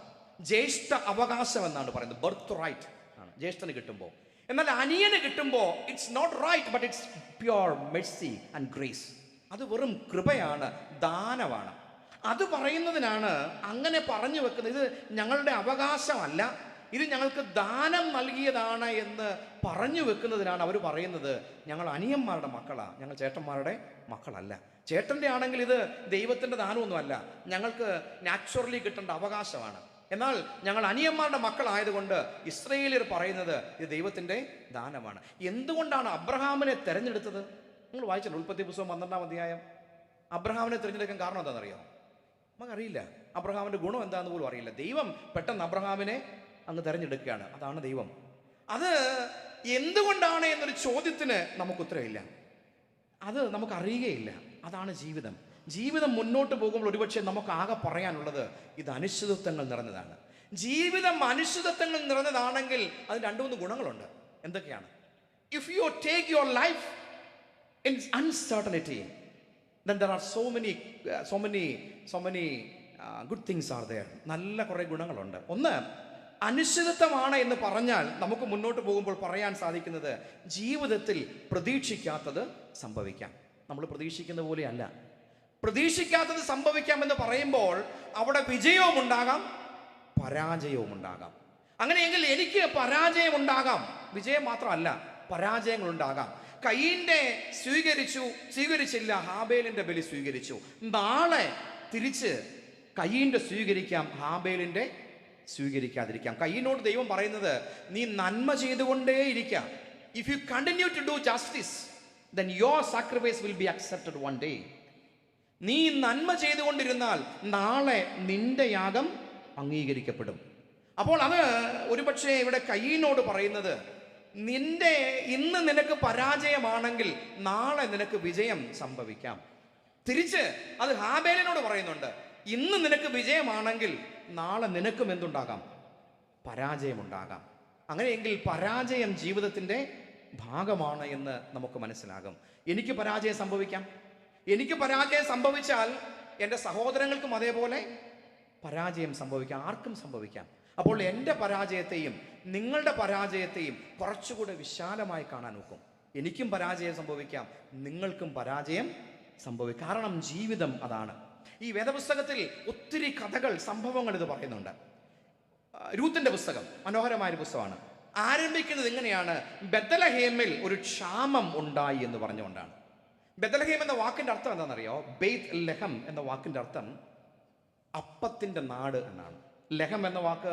ജ്യേഷ്ഠ അവകാശം എന്നാണ് പറയുന്നത്, ബർത്ത് റൈറ്റ് ആണ് ജ്യേഷ്ഠന് കിട്ടുമ്പോൾ. എന്നാൽ അനിയന് കിട്ടുമ്പോൾ it's not right, but it's pure mercy and grace. അത് വെറും കൃപയാണ്, ദാനമാണ്. അത് പറയുന്നതിനാണ് അങ്ങനെ പറഞ്ഞു വെക്കുന്നത്. ഇത് ഞങ്ങളുടെ അവകാശമല്ല, ഇത് ഞങ്ങൾക്ക് ദാനം നൽകിയതാണ് എന്ന് പറഞ്ഞു വെക്കുന്നതിനാണ് അവർ പറയുന്നത് ഞങ്ങൾ അനിയന്മാരുടെ മക്കളാണ്, ഞങ്ങൾ ചേട്ടന്മാരുടെ മക്കളല്ല. ചേട്ടൻ്റെ ആണെങ്കിൽ ഇത് ദൈവത്തിൻ്റെ ദാനമൊന്നുമല്ല, ഞങ്ങൾക്ക് നാച്ചുറലി കിട്ടേണ്ട അവകാശമാണ്. എന്നാൽ ഞങ്ങൾ അനിയന്മാരുടെ മക്കളായതുകൊണ്ട് ഇസ്രായേലിയർ പറയുന്നത് ഇത് ദൈവത്തിൻ്റെ ദാനമാണ്. എന്തുകൊണ്ടാണ് അബ്രഹാമിനെ തെരഞ്ഞെടുത്തത്? നിങ്ങൾ വായിച്ചല്ലോ ഉൽപ്പത്തി പുസ്തകം 12-ാം അധ്യായം. അബ്രഹാമിനെ തിരഞ്ഞെടുക്കാൻ കാരണം എന്താണെന്നറിയോ? നമുക്കറിയില്ല. അബ്രഹാമിൻ്റെ ഗുണം എന്താണെന്ന് പോലും അറിയില്ല. ദൈവം പെട്ടെന്ന് അബ്രഹാമിനെ അങ്ങ് തിരഞ്ഞെടുക്കുകയാണ്. അതാണ് ദൈവം. അത് എന്തുകൊണ്ടാണ് എന്നൊരു ചോദ്യത്തിന് നമുക്ക് ഉത്തരവില്ല, അത് നമുക്കറിയുകയില്ല. അതാണ് ജീവിതം. ജീവിതം മുന്നോട്ട് പോകുമ്പോൾ ഒരുപക്ഷെ നമുക്ക് ആകെ പറയാനുള്ളത് ഇത് അനിശ്ചിതത്വങ്ങൾ നിറഞ്ഞതാണ്. ജീവിതം അനിശ്ചിതത്വങ്ങൾ നിറഞ്ഞതാണെങ്കിൽ അതിന് 2-3 ഗുണങ്ങളുണ്ട്. എന്തൊക്കെയാണ്? If you take your life in uncertainty, then there are so many good things are there. നല്ല കുറേ ഗുണങ്ങളുണ്ട്. ഒന്ന്, അനിശ്ചിതത്വമാണ് എന്ന് പറഞ്ഞാൽ നമുക്ക് മുന്നോട്ട് പോകുമ്പോൾ പറയാൻ സാധിക്കുന്നത് ജീവിതത്തിൽ പ്രതീക്ഷിക്കാത്തത് സംഭവിക്കാം. നമ്മൾ പ്രതീക്ഷിക്കുന്ന പോലെയല്ല, പ്രതീക്ഷിക്കാത്തത് സംഭവിക്കാം എന്ന് പറയുമ്പോൾ അവിടെ വിജയവും ഉണ്ടാകാം, പരാജയവും ഉണ്ടാകാം. അങ്ങനെയെങ്കിൽ എനിക്ക് പരാജയം ഉണ്ടാകാം, വിജയം മാത്രമല്ല പരാജയങ്ങളുണ്ടാകാം. കയീന്റെ സ്വീകരിച്ചില്ല, ഹാബേലിന്റെ ബലി സ്വീകരിച്ചു. നാളെ തിരിച്ച് കയീന്റെ സ്വീകരിക്കാം, ഹാബേലിന്റെ സ്വീകരിക്കാതിരിക്കാം. കയീനോട് ദൈവം പറയുന്നത് നീ നന്മ ചെയ്തുകൊണ്ടേയിരിക്കാം, if you continue to do justice, then your sacrifice will be accepted one day. നീ നന്മ ചെയ്തുകൊണ്ടിരുന്നാൽ നാളെ നിന്റെ യാഗം അംഗീകരിക്കപ്പെടും. അപ്പോൾ അത് ഒരുപക്ഷെ ഇവിടെ കയീനോട് പറയുന്നത്, ഇന്ന് നിനക്ക് പരാജയമാണെങ്കിൽ നാളെ നിനക്ക് വിജയം സംഭവിക്കാം. തിരിച്ച് അത് ഹാബേലിനോട് പറയുന്നുണ്ട്, ഇന്ന് നിനക്ക് വിജയമാണെങ്കിൽ നാളെ നിനക്കും എന്തുണ്ടാകാം? പരാജയമുണ്ടാകാം. അങ്ങനെയെങ്കിൽ പരാജയം ജീവിതത്തിൻ്റെ ഭാഗമാണ് എന്ന് നമുക്ക് മനസ്സിലാകും. എനിക്ക് പരാജയം സംഭവിക്കാം. എനിക്ക് പരാജയം സംഭവിച്ചാൽ എൻ്റെ സഹോദരങ്ങൾക്കും അതേപോലെ പരാജയം സംഭവിക്കാം, ആർക്കും സംഭവിക്കാം. അപ്പോൾ എൻ്റെ പരാജയത്തെയും നിങ്ങളുടെ പരാജയത്തെയും കുറച്ചുകൂടെ വിശാലമായി കാണാൻ നോക്കും. എനിക്കും പരാജയം സംഭവിക്കാം, നിങ്ങൾക്കും പരാജയം സംഭവിക്കാം. കാരണം ജീവിതം അതാണ്. ഈ വേദപുസ്തകത്തിൽ ഒത്തിരി കഥകൾ, സംഭവങ്ങൾ ഇത് പറയുന്നുണ്ട്. രൂത്തിന്റെ പുസ്തകം മനോഹരമായൊരു പുസ്തകമാണ്. ആരംഭിക്കുന്നത് ഇങ്ങനെയാണ്: ബെത്ലഹേമിൽ ഒരു ക്ഷാമം ഉണ്ടായി എന്ന് പറഞ്ഞുകൊണ്ടാണ്. ബെത്ലഹേം എന്ന വാക്കിന്റെ അർത്ഥം എന്താണെന്നറിയോ? ബെയ്ത്ത് ലഹം എന്ന വാക്കിന്റെ അർത്ഥം അപ്പത്തിന്റെ നാട് എന്നാണ്. ലഹം എന്ന വാക്ക്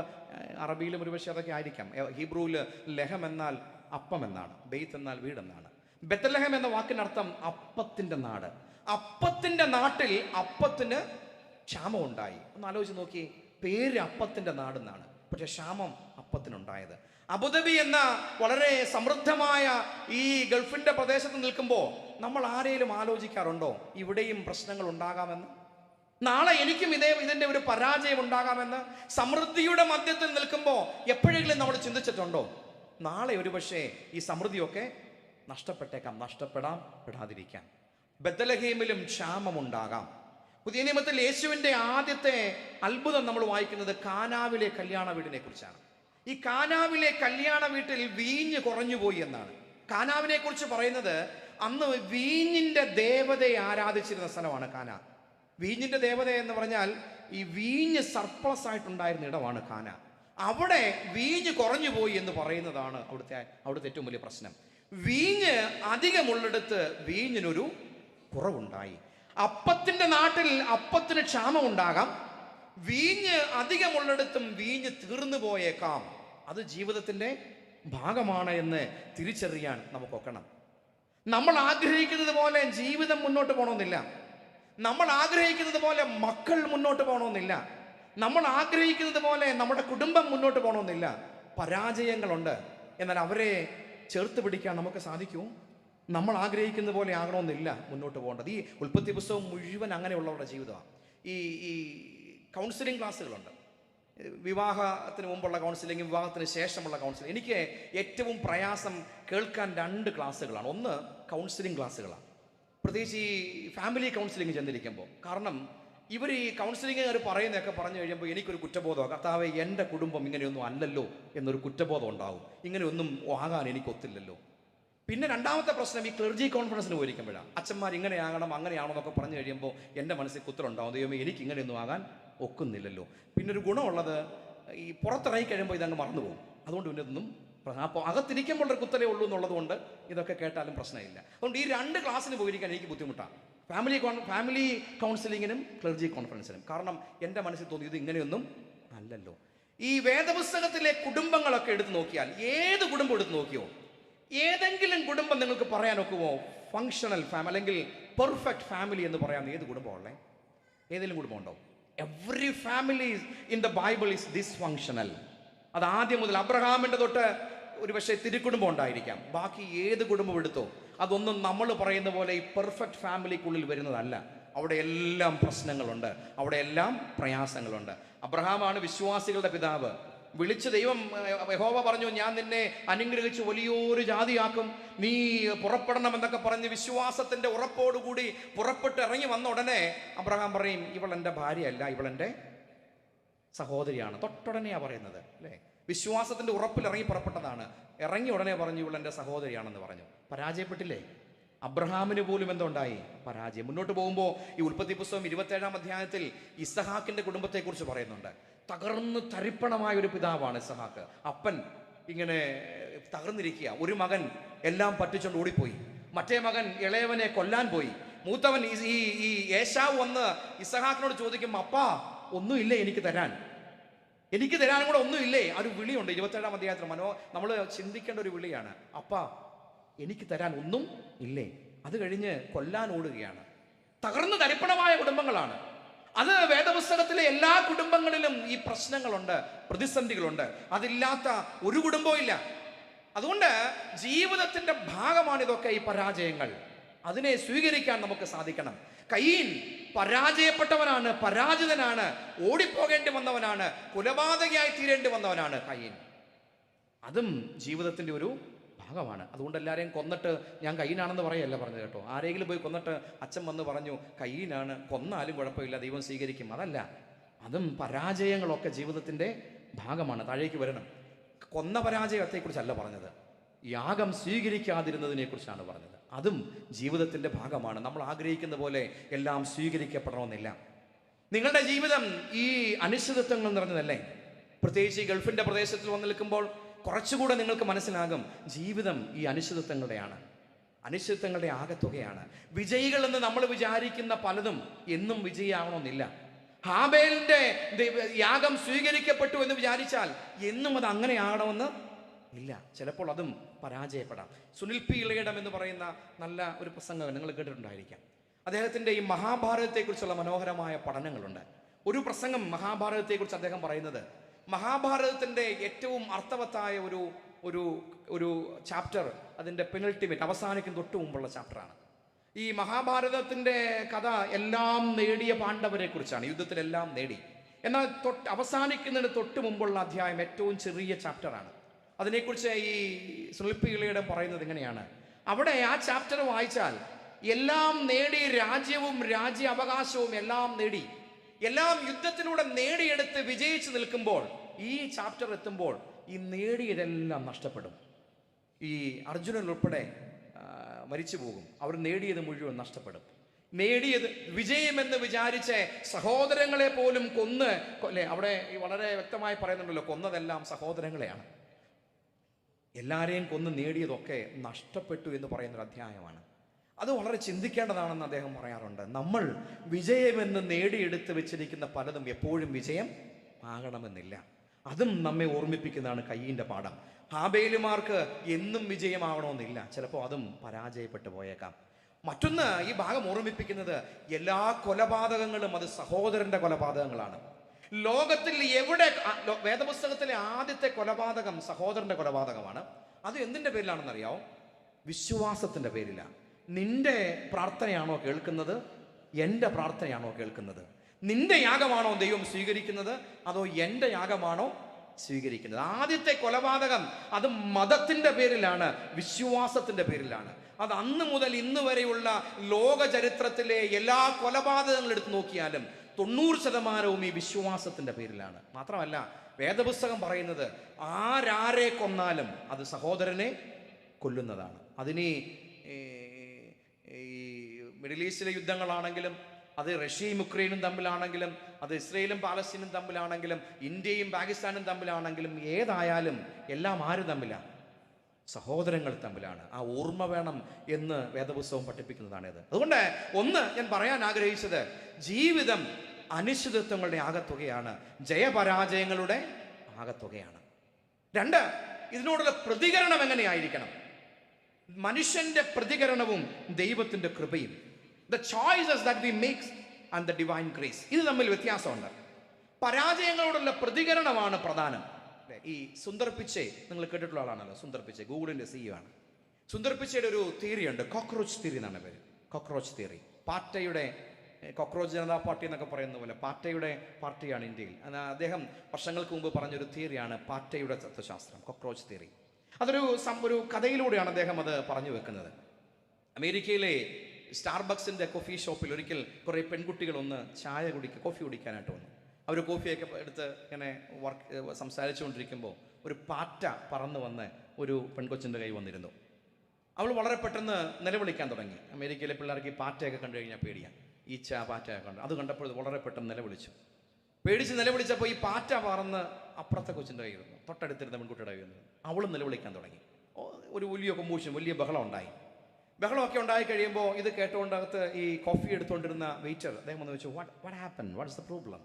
അറബിയിലും ഒരുപക്ഷെ അതൊക്കെ ആയിരിക്കാം. ഹീബ്രുവിൽ ലഹം എന്നാൽ അപ്പം എന്നാണ്, ബെയ്ത്ത് എന്നാൽ വീടെന്നാണ്. ബെത്ലഹേം എന്ന വാക്കിന്റെ അർത്ഥം അപ്പത്തിന്റെ നാട്. അപ്പത്തിന്റെ നാട്ടിൽ അപ്പത്തിന് ക്ഷാമം ഉണ്ടായി. ഒന്ന് ആലോചിച്ച് നോക്കി, പേര് അപ്പത്തിന്റെ നാടെന്നാണ്, പക്ഷെ ക്ഷാമം അപ്പത്തിനുണ്ടായത്. അബുദാബി എന്ന വളരെ സമൃദ്ധമായ ഈ ഗൾഫിന്റെ പ്രദേശത്ത് നിൽക്കുമ്പോൾ നമ്മൾ ആരെയും ആലോചിക്കാറുണ്ടോ ഇവിടെയും പ്രശ്നങ്ങൾ ഉണ്ടാകാമെന്ന്? നാളെ എനിക്കും ഇതിന്റെ ഒരു പരാജയം ഉണ്ടാകാമെന്ന്? സമൃദ്ധിയുടെ മധ്യത്തിൽ നിൽക്കുമ്പോൾ എപ്പോഴെങ്കിലും നമ്മൾ ചിന്തിച്ചിട്ടുണ്ടോ നാളെ ഒരുപക്ഷെ ഈ സമൃദ്ധിയൊക്കെ നഷ്ടപ്പെട്ടേക്കാം, പെടാതിരിക്കാം? ബെത്ലഹേമിലും ക്ഷാമമുണ്ടാകാം. പുതിയ നിയമത്തിൽ യേശുവിൻ്റെ ആദ്യത്തെ അത്ഭുതം നമ്മൾ വായിക്കുന്നത് കാനാവിലെ കല്യാണ വീടിനെ കുറിച്ചാണ്. ഈ കാനാവിലെ കല്യാണ വീട്ടിൽ വീഞ്ഞ് കുറഞ്ഞുപോയി എന്നാണ്. കാനാവിനെ കുറിച്ച് പറയുന്നത് അന്ന് വീഞ്ഞിന്റെ ദേവതയെ ആരാധിച്ചിരുന്ന സ്ഥലമാണ് കാന. വീഞ്ഞിന്റെ ദേവത എന്ന് പറഞ്ഞാൽ ഈ വീഞ്ഞ് സർപ്ലസ് ആയിട്ടുണ്ടായിരുന്ന ഇടമാണ് കാന. അവിടെ വീഞ്ഞ് കുറഞ്ഞുപോയി എന്ന് പറയുന്നതാണ് അവിടുത്തെ ഏറ്റവും വലിയ പ്രശ്നം. വീഞ്ഞ് അധികമുള്ളിടത്ത് വീഞ്ഞിനൊരു കുറവുണ്ടായി. അപ്പത്തിന്റെ നാട്ടിൽ അപ്പത്തിന് ക്ഷാമം ഉണ്ടാകാം. വീഞ്ഞ് അധികമുള്ളിടത്തും വീഞ്ഞ് തീർന്നു പോയേക്കാം. അത് ജീവിതത്തിന്റെ ഭാഗമാണ് എന്ന് തിരിച്ചറിയാൻ നമുക്കൊക്കണം. നമ്മൾ ആഗ്രഹിക്കുന്നത് പോലെ ജീവിതം മുന്നോട്ട് പോകണമെന്നില്ല. നമ്മൾ ആഗ്രഹിക്കുന്നത് പോലെ മക്കൾ മുന്നോട്ട് പോകണമെന്നില്ല. നമ്മൾ ആഗ്രഹിക്കുന്നത് പോലെ നമ്മുടെ കുടുംബം മുന്നോട്ട് പോകണമെന്നില്ല. പരാജയങ്ങളുണ്ട്, എന്നാൽ അവരെ ചേർത്ത് പിടിക്കാൻ നമുക്ക് സാധിക്കൂ. നമ്മൾ ആഗ്രഹിക്കുന്ന പോലെ ആകണമെന്നില്ല മുന്നോട്ട് പോകേണ്ടത്. ഈ ഉൽപ്പത്തി പുസ്തകം മുഴുവൻ അങ്ങനെയുള്ളവരുടെ ജീവിതമാണ്. ഈ കൗൺസിലിംഗ് ക്ലാസ്സുകളുണ്ട്. വിവാഹത്തിന് മുമ്പുള്ള കൗൺസിലിംഗ്, വിവാഹത്തിന് ശേഷമുള്ള കൗൺസിലിംഗ്. എനിക്ക് ഏറ്റവും പ്രയാസം കേൾക്കാൻ 2 ക്ലാസ്സുകളാണ്. ഒന്ന് കൗൺസിലിംഗ് ക്ലാസ്സുകളാണ്, പ്രത്യേകിച്ച് ഈ ഫാമിലി കൗൺസിലിംഗ് ചെന്നിരിക്കുമ്പോൾ. കാരണം ഇവർ ഈ കൗൺസിലിംഗുകാർ പറയുന്നതൊക്കെ പറഞ്ഞു കഴിയുമ്പോൾ എനിക്കൊരു കുറ്റബോധം, കർത്താവേ എൻ്റെ കുടുംബം ഇങ്ങനെയൊന്നും അല്ലല്ലോ എന്നൊരു കുറ്റബോധം ഉണ്ടാവും. ഇങ്ങനെയൊന്നും ആകാൻ എനിക്കൊത്തില്ലല്ലോ. പിന്നെ രണ്ടാമത്തെ പ്രശ്നം ഈ ക്ലർജി കോൺഫറൻസിന് പോയിരിക്കുമ്പോഴാണ്. അച്ഛന്മാർ ഇങ്ങനെയാകണം അങ്ങനെയാണോ എന്നൊക്കെ പറഞ്ഞു കഴിയുമ്പോൾ എൻ്റെ മനസ്സിൽ കുത്തലുണ്ടാവും, ദൈവമേ എനിക്ക് ഇങ്ങനെയൊന്നും ആകാൻ ഒക്കുന്നില്ലല്ലോ. പിന്നെ ഒരു ഗുണമുള്ളത്, ഈ പുറത്തിറങ്ങി കഴിയുമ്പോൾ ഇതങ്ങ് മറന്നുപോകും. അതുകൊണ്ട് പിന്നെ ഇതൊന്നും അപ്പോൾ അകത്തിരിക്കുമ്പോൾ ഒരു കുത്തലേ ഉള്ളൂ എന്നുള്ളത് കൊണ്ട് ഇതൊക്കെ കേട്ടാലും പ്രശ്നമില്ല. അതുകൊണ്ട് ഈ 2 ക്ലാസ്സിന് പോയിരിക്കാൻ എനിക്ക് ബുദ്ധിമുട്ടാണ്, ഫാമിലി കൗൺസിലിങ്ങിനും ക്ലർജി കോൺഫറൻസിനും. കാരണം എൻ്റെ മനസ്സിൽ തോന്നി ഇത് ഇങ്ങനെയൊന്നും അല്ലല്ലോ. ഈ വേദപുസ്തകത്തിലെ കുടുംബങ്ങളൊക്കെ എടുത്ത് നോക്കിയാൽ, ഏത് കുടുംബം എടുത്ത് നോക്കിയോ, ഏതെങ്കിലും കുടുംബം നിങ്ങൾക്ക് പറയാൻ ഒക്കുമോ ഫങ്ഷണൽ ഫാമിലി അല്ലെങ്കിൽ പെർഫെക്റ്റ് ഫാമിലി എന്ന് പറയാൻ ഏത് കുടുംബമുള്ളേ? ഏതെങ്കിലും കുടുംബം ഉണ്ടോ? Every family in the Bible is dysfunctional. അത് ആദ്യം മുതൽ അബ്രഹാമിൻ്റെ തൊട്ട് ഒരു പക്ഷേ തിരുക്കുടുംബം ഉണ്ടായിരിക്കാം. ബാക്കി ഏത് കുടുംബം എടുത്തോ അതൊന്നും നമ്മൾ പറയുന്ന പോലെ ഈ പെർഫെക്റ്റ് ഫാമിലിക്കുള്ളിൽ വരുന്നതല്ല. അവിടെ എല്ലാം പ്രശ്നങ്ങളുണ്ട്, അവിടെ എല്ലാം പ്രയാസങ്ങളുണ്ട്. അബ്രഹാമാണ് വിശ്വാസികളുടെ പിതാവ്. വിളിച്ച് ദൈവം യഹോവ പറഞ്ഞു, ഞാൻ നിന്നെ അനുഗ്രഹിച്ച് വലിയൊരു ജാതിയാക്കും, നീ പുറപ്പെടണമെന്നൊക്കെ പറഞ്ഞ് വിശ്വാസത്തിന്റെ ഉറപ്പോടുകൂടി പുറപ്പെട്ട് ഇറങ്ങി വന്ന ഉടനെ അബ്രഹാം പറയും, ഇവൾ എൻ്റെ ഭാര്യയല്ല, ഇവൾ എൻ്റെ സഹോദരിയാണ്. തൊട്ടുടനെയാ പറയുന്നത് അല്ലേ? വിശ്വാസത്തിന്റെ ഉറപ്പിൽ ഇറങ്ങി പുറപ്പെട്ടതാണ്. ഇറങ്ങി ഉടനെ പറഞ്ഞു ഇവൾ എൻ്റെ സഹോദരിയാണെന്ന് പറഞ്ഞു. പരാജയപ്പെട്ടില്ലേ? അബ്രഹാമിന് പോലും എന്തുണ്ടായി? പരാജയം. മുന്നോട്ട് പോകുമ്പോൾ ഈ ഉൽപ്പത്തി പുസ്തകം 27-ാം അധ്യായത്തിൽ ഇസഹാക്കിന്റെ കുടുംബത്തെക്കുറിച്ച് പറയുന്നുണ്ട്. തകർന്ന് തരിപ്പണമായ ഒരു പിതാവാണ് ഇസഹാക്ക്. അപ്പൻ ഇങ്ങനെ തകർന്നിരിക്കുക. ഒരു മകൻ എല്ലാം പറ്റിച്ചുകൊണ്ട് ഓടിപ്പോയി, മറ്റേ മകൻ ഇളയവനെ കൊല്ലാൻ പോയി. മൂത്തവൻ ഈ ഏശാവ് വന്ന് ഇസഹാക്കിനോട് ചോദിക്കും, അപ്പാ ഒന്നുമില്ലേ എനിക്ക് തരാനും കൂടെ ഒന്നുമില്ലേ? ആ ഒരു വിളിയുണ്ട് 27-ാം അധ്യായത്തിൽ. നമ്മൾ ചിന്തിക്കേണ്ട ഒരു വിളിയാണ്. അപ്പാ എനിക്ക് തരാൻ ഒന്നും ഇല്ലേ? അത് കഴിഞ്ഞ് കൊല്ലാൻ ഓടുകയാണ്. തകർന്നു തരിപ്പണമായ കുടുംബങ്ങളാണ്. അത് വേദപുസ്തകത്തിലെ എല്ലാ കുടുംബങ്ങളിലും ഈ പ്രശ്നങ്ങളുണ്ട്, പ്രതിസന്ധികളുണ്ട്. അതില്ലാത്ത ഒരു കുടുംബവും ഇല്ല. അതുകൊണ്ട് ജീവിതത്തിന്റെ ഭാഗമാണ് ഇതൊക്കെ, ഈ പരാജയങ്ങൾ. അതിനെ സ്വീകരിക്കാൻ നമുക്ക് സാധിക്കണം. കയീൻ പരാജയപ്പെട്ടവനാണ്, പരാജിതനാണ്, ഓടിപ്പോകേണ്ടി വന്നവനാണ്, കൊലപാതകയായി തീരേണ്ടി വന്നവനാണ് കയീൻ. അതും ജീവിതത്തിന്റെ ഒരു ഭാഗമാണ്. അതുകൊണ്ട് എല്ലാവരെയും കൊന്നിട്ട് ഞാൻ കയീനാണെന്ന് പറയല്ല പറഞ്ഞത് കേട്ടോ. ആരെങ്കിലും പോയി കൊന്നിട്ട് അച്ഛൻ വന്ന് പറഞ്ഞു കയീനാണ്, കൊന്നാലും കുഴപ്പമില്ല, ദൈവം സ്വീകരിക്കും, അതല്ല. അതും പരാജയങ്ങളൊക്കെ ജീവിതത്തിന്റെ ഭാഗമാണ്. താഴേക്ക് വരണം. കൊന്ന പരാജയത്തെക്കുറിച്ചല്ല പറഞ്ഞത്, യാഗം സ്വീകരിക്കാതിരുന്നതിനെ കുറിച്ചാണ് പറഞ്ഞത്. അതും ജീവിതത്തിന്റെ ഭാഗമാണ്. നമ്മൾ ആഗ്രഹിക്കുന്ന പോലെ എല്ലാം സ്വീകരിക്കപ്പെടണമെന്നില്ല. നിങ്ങളുടെ ജീവിതം ഈ അനിശ്ചിതത്വങ്ങൾ നിറഞ്ഞതല്ലേ? പ്രത്യേകിച്ച് ഈ ഗൾഫിന്റെ പ്രദേശത്തിൽ വന്ന് നിൽക്കുമ്പോൾ കുറച്ചുകൂടെ നിങ്ങൾക്ക് മനസ്സിലാകും, ജീവിതം ഈ അനിശ്ചിതത്വങ്ങളുടെയാണ്, അനിശ്ചിതത്വങ്ങളുടെ ആകത്തുകയാണ്. വിജയികൾ എന്ന് നമ്മൾ വിചാരിക്കുന്ന പലതും എന്നും വിജയിയാവണമെന്നില്ല. ഹാബേലിന്റെ യാഗം സ്വീകരിക്കപ്പെട്ടു എന്ന് വിചാരിച്ചാൽ എന്നും അത് അങ്ങനെ ആകണമെന്ന് ഇല്ല. ചിലപ്പോൾ അതും പരാജയപ്പെടാം. സുനിൽ പി ഇളയിടം എന്ന് പറയുന്ന നല്ല ഒരു പ്രസംഗം നിങ്ങൾ കേട്ടിട്ടുണ്ടായിരിക്കാം. അദ്ദേഹത്തിന്റെ ഈ മഹാഭാരതത്തെക്കുറിച്ചുള്ള മനോഹരമായ പഠനങ്ങളുണ്ട്. ഒരു പ്രസംഗം മഹാഭാരതത്തെക്കുറിച്ച് അദ്ദേഹം പറയുന്നത്, മഹാഭാരതത്തിന്റെ ഏറ്റവും അർത്ഥവത്തായ ഒരു ഒരു ഒരു ചാപ്റ്റർ, അതിന്റെ പെനൽട്ടിമേറ്റ്, അവസാനിക്കുന്ന തൊട്ട് മുമ്പുള്ള ചാപ്റ്ററാണ്. ഈ മഹാഭാരതത്തിന്റെ കഥ എല്ലാം നേടിയ പാണ്ഡവരെ കുറിച്ചാണ്, യുദ്ധത്തിലെല്ലാം നേടി. എന്നാൽ അവസാനിക്കുന്നതിന് തൊട്ട് മുമ്പുള്ള അധ്യായം ഏറ്റവും ചെറിയ ചാപ്റ്ററാണ്. അതിനെക്കുറിച്ച് ഈ സുനിൽ പി ഇളയിടം പറയുന്നത് എങ്ങനെയാണ്, അവിടെ ആ ചാപ്റ്റർ വായിച്ചാൽ എല്ലാം നേടി, രാജ്യവും രാജ്യ അവകാശവും എല്ലാം നേടി, എല്ലാം യുദ്ധത്തിലൂടെ നേടിയെടുത്ത് വിജയിച്ചു നിൽക്കുമ്പോൾ ഈ ചാപ്റ്റർ എത്തുമ്പോൾ ഈ നേടിയതെല്ലാം നഷ്ടപ്പെടും. ഈ അർജുനൻ ഉൾപ്പെടെ മരിച്ചു പോകും. അവർ നേടിയത് മുഴുവൻ നഷ്ടപ്പെടും. നേടിയത് വിജയമെന്ന് വിചാരിച്ച് സഹോദരങ്ങളെ പോലും കൊന്ന് അല്ലേ, അവിടെ വളരെ വ്യക്തമായി പറയുന്നുണ്ടല്ലോ, കൊന്നതെല്ലാം സഹോദരങ്ങളെയാണ്. എല്ലാരെയും കൊന്ന് നേടിയതൊക്കെ നഷ്ടപ്പെട്ടു എന്ന് പറയുന്നൊരു അധ്യായമാണ്. അത് വളരെ ചിന്തിക്കേണ്ടതാണെന്ന് അദ്ദേഹം പറയാറുണ്ട്. നമ്മൾ വിജയമെന്ന് നേടിയെടുത്ത് വെച്ചിരിക്കുന്ന പലതും എപ്പോഴും വിജയം ആകണമെന്നില്ല. അതും നമ്മെ ഓർമ്മിപ്പിക്കുന്നതാണ് കയ്യിൻ്റെ പാഠം. ഹാബേലുമാർക്ക് എന്നും വിജയമാകണമെന്നില്ല, ചിലപ്പോൾ അതും പരാജയപ്പെട്ടു പോയേക്കാം. മറ്റൊന്ന് ഈ ഭാഗം ഓർമ്മിപ്പിക്കുന്നത്, എല്ലാ കൊലപാതകങ്ങളും അത് സഹോദരന്റെ കൊലപാതകങ്ങളാണ്. ലോകത്തിൽ എവിടെ, വേദപുസ്തകത്തിലെ ആദ്യത്തെ കൊലപാതകം സഹോദരന്റെ കൊലപാതകമാണ്. അത് എന്തിന്റെ പേരിലാണെന്നറിയാവോ? വിശ്വാസത്തിന്റെ പേരിലാണ്. നിന്റെ പ്രാർത്ഥനയാണോ കേൾക്കുന്നത്? എൻ്റെ പ്രാർത്ഥനയാണോ കേൾക്കുന്നത്? നിന്റെ യാഗമാണോ ദൈവം സ്വീകരിക്കുന്നത്, അതോ എൻ്റെ യാഗമാണോ സ്വീകരിക്കുന്നത്? ആദ്യത്തെ കൊലപാതകം അത് മതത്തിന്റെ പേരിലാണ്, വിശ്വാസത്തിന്റെ പേരിലാണ്. അത് അന്ന് മുതൽ ഇന്ന് വരെയുള്ള ലോക ചരിത്രത്തിലെ എല്ലാ കൊലപാതകങ്ങളും എടുത്തു നോക്കിയാലും 90% ഈ വിശ്വാസത്തിന്റെ പേരിലാണ്. മാത്രമല്ല, വേദപുസ്തകം പറയുന്നത് ആരാരെ കൊന്നാലും അത് സഹോദരനെ കൊല്ലുന്നതാണ്. അതിന് ഈ മിഡിൽ ഈസ്റ്റിലെ യുദ്ധങ്ങളാണെങ്കിലും, അത് റഷ്യയും യുക്രൈനും തമ്മിലാണെങ്കിലും, അത് ഇസ്രയേലും പാലസ്തീനും തമ്മിലാണെങ്കിലും, ഇന്ത്യയും പാകിസ്ഥാനും തമ്മിലാണെങ്കിലും, ഏതായാലും എല്ലാം ആര് തമ്മിലാണ്? സഹോദരങ്ങൾ തമ്മിലാണ്. ആ ഓർമ്മ വേണം എന്ന് വേദപുസ്തകം പഠിപ്പിക്കുന്നതാണിത്. അതുകൊണ്ട് ഒന്ന് ഞാൻ പറയാൻ ആഗ്രഹിച്ചത്, ജീവിതം അനിശ്ചിതത്വങ്ങളുടെ ആകത്തുകയാണ്, ജയപരാജയങ്ങളുടെ ആകത്തുകയാണ്. രണ്ട്, ഇതിനോടുള്ള പ്രതികരണം എങ്ങനെയായിരിക്കണം? മനുഷ്യന്റെ പ്രതികരണവും ദൈവത്തിന്റെ കൃപയും, the choices that we make and the divine grace, ഇത് തമ്മിൽ വ്യത്യാസമുണ്ട്. പരാജയങ്ങളോടുള്ള പ്രതികരണമാണ് പ്രധാനം. ഈ സുന്ദർ പിച്ചെ നിങ്ങൾ കേട്ടിട്ടുള്ള ആളാണല്ലോ, സുന്ദർ പിച്ചെ ഗൂഗിളിന്റെ CEO ആണ്. സുന്ദർ പിച്ചയുടെ ഒരു തിയറി ഉണ്ട്, കോക്രോച്ച് തിയറി എന്നാണ് പേര്. കോക്രോച്ച് തിയറി, പാറ്റയുടെ, കോക്രോച്ച് ജനതാ പാർട്ടി എന്നൊക്കെ പറയുന്ന പോലെ പാറ്റയുടെ പാർട്ടിയാണ് ഇന്ത്യയിൽ. അദ്ദേഹം വർഷങ്ങൾക്ക് മുമ്പ് പറഞ്ഞൊരു തിയറിയാണ് പാറ്റയുടെ തത്വശാസ്ത്രം, കോക്രോച്ച് തിയറി. അതൊരു കഥയിലൂടെയാണ് അദ്ദേഹം അത് പറഞ്ഞു വെക്കുന്നത്. അമേരിക്കയിലെ സ്റ്റാർബക്സിന്റെ കോഫി ഷോപ്പിൽ ഒരിക്കൽ കുറേ പെൺകുട്ടികൾ ഒന്ന് കോഫി കുടിക്കാനായിട്ട് വന്നു. അവർ കോഫിയൊക്കെ എടുത്ത് ഇങ്ങനെ സംസാരിച്ചുകൊണ്ടിരിക്കുമ്പോൾ ഒരു പാറ്റ പറന്നു വന്ന് ഒരു പെൺകൊച്ചിൻ്റെ കൈ വന്നിരുന്നു. അവൾ വളരെ പെട്ടെന്ന് നിലവിളിക്കാൻ തുടങ്ങി. അമേരിക്കയിലെ പിള്ളേർക്ക് ഈ പാറ്റയൊക്കെ കണ്ടു കഴിഞ്ഞാൽ പേടിയാണ്, ഈച്ച പാറ്റയൊക്കെ കണ്ടു. അത് കണ്ടപ്പോൾ വളരെ പെട്ടെന്ന് നിലവിളിച്ചു. പേടിച്ച് നിലവിളിച്ചപ്പോൾ ഈ പാറ്റ പറന്ന് അപ്പുറത്തെ കൊച്ചിൻ്റെ കൈ വന്നു, തൊട്ടടുത്തിരുന്ന പെൺകുട്ടിയുടെ കൈ വന്നു. അവളും നിലവിളിക്കാൻ തുടങ്ങി. ഒരു വലിയ കൊമ്പൂശും വലിയ ബഹളം ഉണ്ടായി. ബഹളമൊക്കെ ഉണ്ടായി കഴിയുമ്പോൾ ഇത് കേട്ടുകൊണ്ടകത്ത് ഈ കോഫി എടുത്തുകൊണ്ടിരുന്ന വെയിറ്റർ അദ്ദേഹം വന്ന് ചോദിച്ചു, what happen, what is the problem?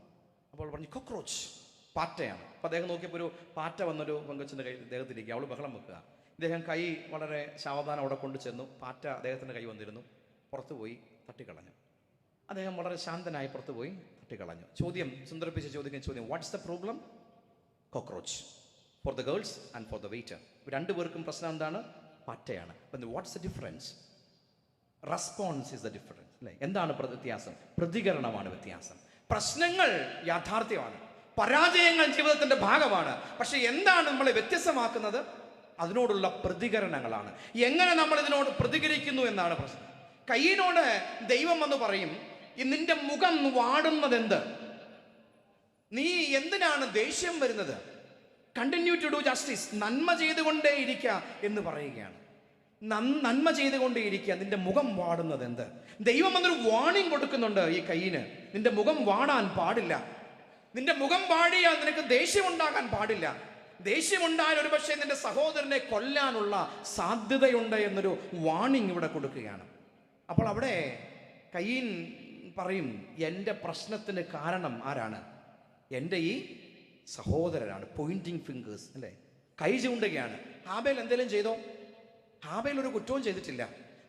അപ്പോൾ പറഞ്ഞു, കോക്രോച്ച്, പാറ്റയാണ്. അപ്പോൾ അദ്ദേഹം നോക്കിയപ്പോൾ ഒരു പാറ്റ വന്നൊരു പെങ്കൊച്ചിൻ്റെ കൈ ദേഹത്തിരിക്കുക. അവൾ ബഹളം വെക്കുക. ഇദ്ദേഹം കൈ വളരെ സാവധാനം അവിടെ കൊണ്ടു ചെന്നു. പാറ്റ അദ്ദേഹത്തിൻ്റെ കൈ വന്നിരുന്നു. പുറത്തു പോയി തട്ടിക്കളഞ്ഞു. അദ്ദേഹം വളരെ ശാന്തനായി പുറത്തു പോയി തട്ടിക്കളഞ്ഞു. സുന്ദരിപ്പിച്ച് ചോദിക്കുന്ന ചോദ്യം, what's the problem? Cockroach. For the girls and for the waiter. രണ്ടുപേർക്കും പ്രശ്നം എന്താണ്? പാറ്റയാണ്. What's the difference? Response is the difference അല്ലേ? എന്താണ് വ്യത്യാസം? പ്രതികരണമാണ് വ്യത്യാസം. പ്രശ്നങ്ങൾ യാഥാർത്ഥ്യമാണ്, പരാജയങ്ങൾ ജീവിതത്തിന്റെ ഭാഗമാണ്. പക്ഷെ എന്താണ് നമ്മളെ വ്യത്യസ്തമാക്കുന്നത്? അതിനോടുള്ള പ്രതികരണങ്ങളാണ്. എങ്ങനെ നമ്മൾ ഇതിനോട് പ്രതികരിക്കുന്നു എന്നാണ് പ്രശ്നം. കയ്യിനോട് ദൈവം എന്ന് പറയും, നിന്റെ മുഖം വാടുന്നത് എന്ത്? നീ എന്തിനാണ് ദേഷ്യം വരുന്നത്? Continue to do justice. നന്മ ചെയ്തുകൊണ്ടേ ഇരിക്കുക എന്ന് പറയുകയാണ്. നന്മ ചെയ്തുകൊണ്ടേ ഇരിക്കുക. നിന്റെ മുഖം വാടുന്നത് എന്ത്? ദൈവം എന്നൊരു വാണിംഗ് കൊടുക്കുന്നുണ്ട് ഈ കയ്യിന്. നിന്റെ മുഖം വാടാൻ പാടില്ല. നിന്റെ മുഖം വാടിയാൽ നിനക്ക് ദേഷ്യമുണ്ടാകാൻ പാടില്ല. ദേഷ്യമുണ്ടായാൽ ഒരു പക്ഷേ നിന്റെ സഹോദരനെ കൊല്ലാനുള്ള സാധ്യതയുണ്ട് എന്നൊരു വാണിംഗ് ഇവിടെ കൊടുക്കുകയാണ്. അപ്പോൾ അവിടെ കയ്യീൻ പറയും, എൻ്റെ പ്രശ്നത്തിന് കാരണം ആരാണ്? എൻ്റെ ഈ സഹോദരനാണ്. പോയിന്റിങ് ഫിംഗേഴ്സ് അല്ലേ? കൈ ചൂണ്ടുകയാണ്. ഹാബേൽ എന്തെങ്കിലും ചെയ്തോ? ഹാബേൽ ഒരു കുറ്റവും ചെയ്തിട്ടില്ല.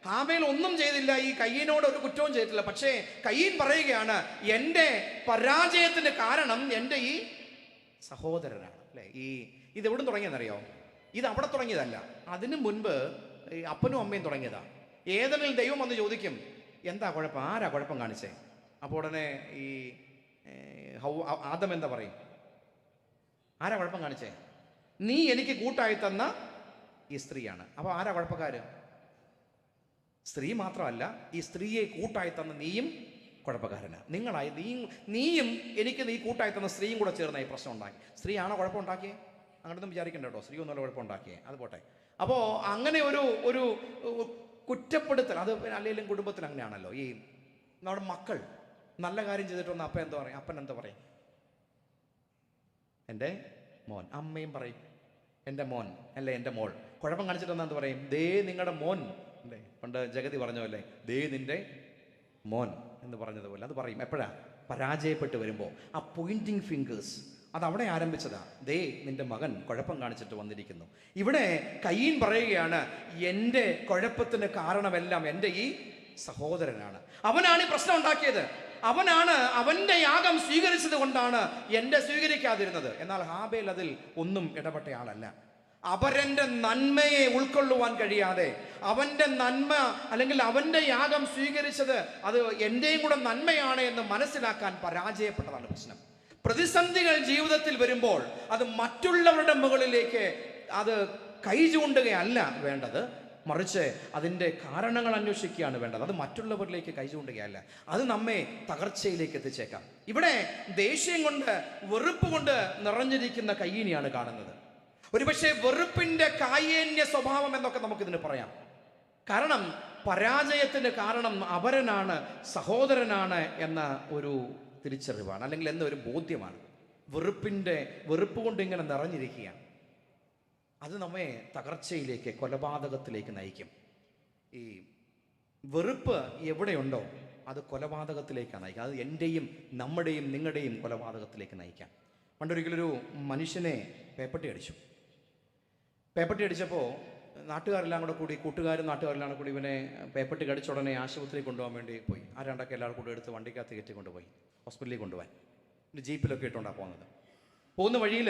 ഹാബേൽ ഒന്നും ചെയ്തില്ല. ഈ കയ്യീനോട് ഒരു കുറ്റവും ചെയ്തിട്ടില്ല. പക്ഷേ കയ്യീൻ പറയുകയാണ്, എൻ്റെ പരാജയത്തിന് കാരണം എൻ്റെ ഈ സഹോദരനാണ് അല്ലേ? ഇത് എവിടെ തുടങ്ങിയെന്നറിയോ? ഇത് അവിടെ തുടങ്ങിയതല്ല. അതിനു മുൻപ് ഈ അപ്പനും അമ്മയും തുടങ്ങിയതാ. ഏതെങ്കിലും ദൈവം വന്ന് ചോദിക്കും, എന്താ കുഴപ്പം? ആരാ കുഴപ്പം കാണിച്ചേ? അപ്പോൾ ഉടനെ ഈ ആദം എന്താ പറയും? ആരാ കുഴപ്പം കാണിച്ചേ? നീ എനിക്ക് കൂട്ടായി തന്ന ഈ സ്ത്രീയാണ്. അപ്പോൾ ആരാ കുഴപ്പക്കാര്? സ്ത്രീ മാത്രമല്ല, ഈ സ്ത്രീയെ കൂട്ടായി തന്ന നീയും കുഴപ്പക്കാരനാ. നിങ്ങളായി നീയും എനിക്ക് നീ കൂട്ടായി തന്ന സ്ത്രീയും കൂടെ ചേർന്ന ഈ പ്രശ്നം ഉണ്ടാക്കി. സ്ത്രീയാണോ കുഴപ്പമുണ്ടാക്കിയേ? അങ്ങനൊന്നും വിചാരിക്കണ്ട കേട്ടോ. സ്ത്രീ ഒന്നുമല്ല കുഴപ്പമുണ്ടാക്കിയേ, അത് പോട്ടെ. അപ്പോൾ അങ്ങനെ ഒരു കുറ്റപ്പെടുത്തൽ, അത് അല്ലെങ്കിലും കുടുംബത്തിൽ അങ്ങനെയാണല്ലോ. ഈ നമ്മുടെ മക്കൾ നല്ല കാര്യം ചെയ്തിട്ടൊന്ന് അപ്പൻ എന്താ പറയും? അപ്പൻ എന്താ പറയും? എൻ്റെ മോൻ. അമ്മയും പറയും എൻ്റെ മോൻ അല്ലേ, എൻ്റെ മോൾ. കുഴപ്പം കാണിച്ചിട്ടെന്നാ എന്ത് പറയും? ദേ നിങ്ങളുടെ മോൻ അല്ലേ? പണ്ട് ജഗതി പറഞ്ഞല്ലേ, ദേ നിന്റെ മോൻ എന്ന് പറഞ്ഞതുപോലെ അത് പറയും. എപ്പോഴാ? പരാജയപ്പെട്ട് വരുമ്പോൾ. ആ പോയിന്റിങ് ഫിംഗേഴ്സ് അതവിടെ ആരംഭിച്ചതാ. ദേ നിന്റെ മകൻ കുഴപ്പം കാണിച്ചിട്ട് വന്നിരിക്കുന്നു. ഇവിടെ കയ്യീൻ പറയുകയാണ്, എൻ്റെ കുഴപ്പത്തിന് കാരണമെല്ലാം എൻ്റെ ഈ സഹോദരനാണ്. അവനാണ് ഈ പ്രശ്നം ഉണ്ടാക്കിയത്. അവനാണ് അവൻ്റെ യാഗം സ്വീകരിച്ചത് കൊണ്ടാണ് എൻ്റെ സ്വീകരിക്കാതിരുന്നത്. എന്നാൽ ഹാബേൽ അതിൽ ഒന്നും ഇടപെട്ട ആളല്ല. അവരൻ്റെ നന്മയെ ഉൾക്കൊള്ളുവാൻ കഴിയാതെ, അവൻ്റെ നന്മ അല്ലെങ്കിൽ അവൻ്റെ യാഗം സ്വീകരിച്ചത് അത് എൻ്റെയും കൂടെ നന്മയാണ് എന്ന് മനസ്സിലാക്കാൻ പരാജയപ്പെട്ടതാണ് പ്രശ്നം. പ്രതിസന്ധികൾ ജീവിതത്തിൽ വരുമ്പോൾ അത് മറ്റുള്ളവരുടെ മുകളിലേക്ക് അത് കൈ ചൂണ്ടുകയല്ല വേണ്ടത്, മറിച്ച് അതിൻ്റെ കാരണങ്ങൾ അന്വേഷിക്കുകയാണ് വേണ്ടത്. അത് മറ്റുള്ളവരിലേക്ക് കൈ ചൂണ്ടുകയല്ല. അത് നമ്മെ തകർച്ചയിലേക്ക് എത്തിച്ചേക്കാം. ഇവിടെ ദേഷ്യം കൊണ്ട്, വെറുപ്പ് കൊണ്ട് നിറഞ്ഞിരിക്കുന്ന കയ്യീനെയാണ് കാണുന്നത്. ഒരുപക്ഷെ വെറുപ്പിൻ്റെ കായേന്യ സ്വഭാവം എന്നൊക്കെ നമുക്കിതിന് പറയാം. കാരണം പരാജയത്തിന് കാരണം അപരനാണ്, സഹോദരനാണ് എന്ന ഒരു തിരിച്ചറിവാണ്, അല്ലെങ്കിൽ എന്നൊരു ബോധ്യമാണ്. വെറുപ്പ് കൊണ്ട് ഇങ്ങനെ നിറഞ്ഞിരിക്കുകയാണ്. അത് നമ്മെ തകർച്ചയിലേക്ക്, കൊലപാതകത്തിലേക്ക് നയിക്കും. ഈ വെറുപ്പ് എവിടെയുണ്ടോ അത് കൊലപാതകത്തിലേക്കാണ് നയിക്കുക. അത് എൻ്റെയും നമ്മുടെയും നിങ്ങളുടെയും കൊലപാതകത്തിലേക്ക് നയിക്കാം. പണ്ടൊരിക്കലൊരു മനുഷ്യനെ പേപ്പട്ടി അടിച്ചു. പേപ്പട്ടി അടിച്ചപ്പോൾ നാട്ടുകാരെല്ലാം കൂടെ കൂടി, കൂട്ടുകാരും നാട്ടുകാരെല്ലാം കൂടി ഇവനെ പേപ്പട്ടി കടിച്ച ഉടനെ ആശുപത്രിയിൽ കൊണ്ടുപോകാൻ വേണ്ടി പോയി. ആരാണ്ടൊക്കെ എല്ലാവരും കൂടെ എടുത്ത് വണ്ടിക്കകത്ത് കയറ്റി കൊണ്ടുപോയി ഹോസ്പിറ്റലിൽ കൊണ്ടുപോകാൻ. ജീപ്പിലൊക്കെ ഇട്ടുകൊണ്ടാണ് പോകുന്നത്. പോകുന്ന വഴിയിൽ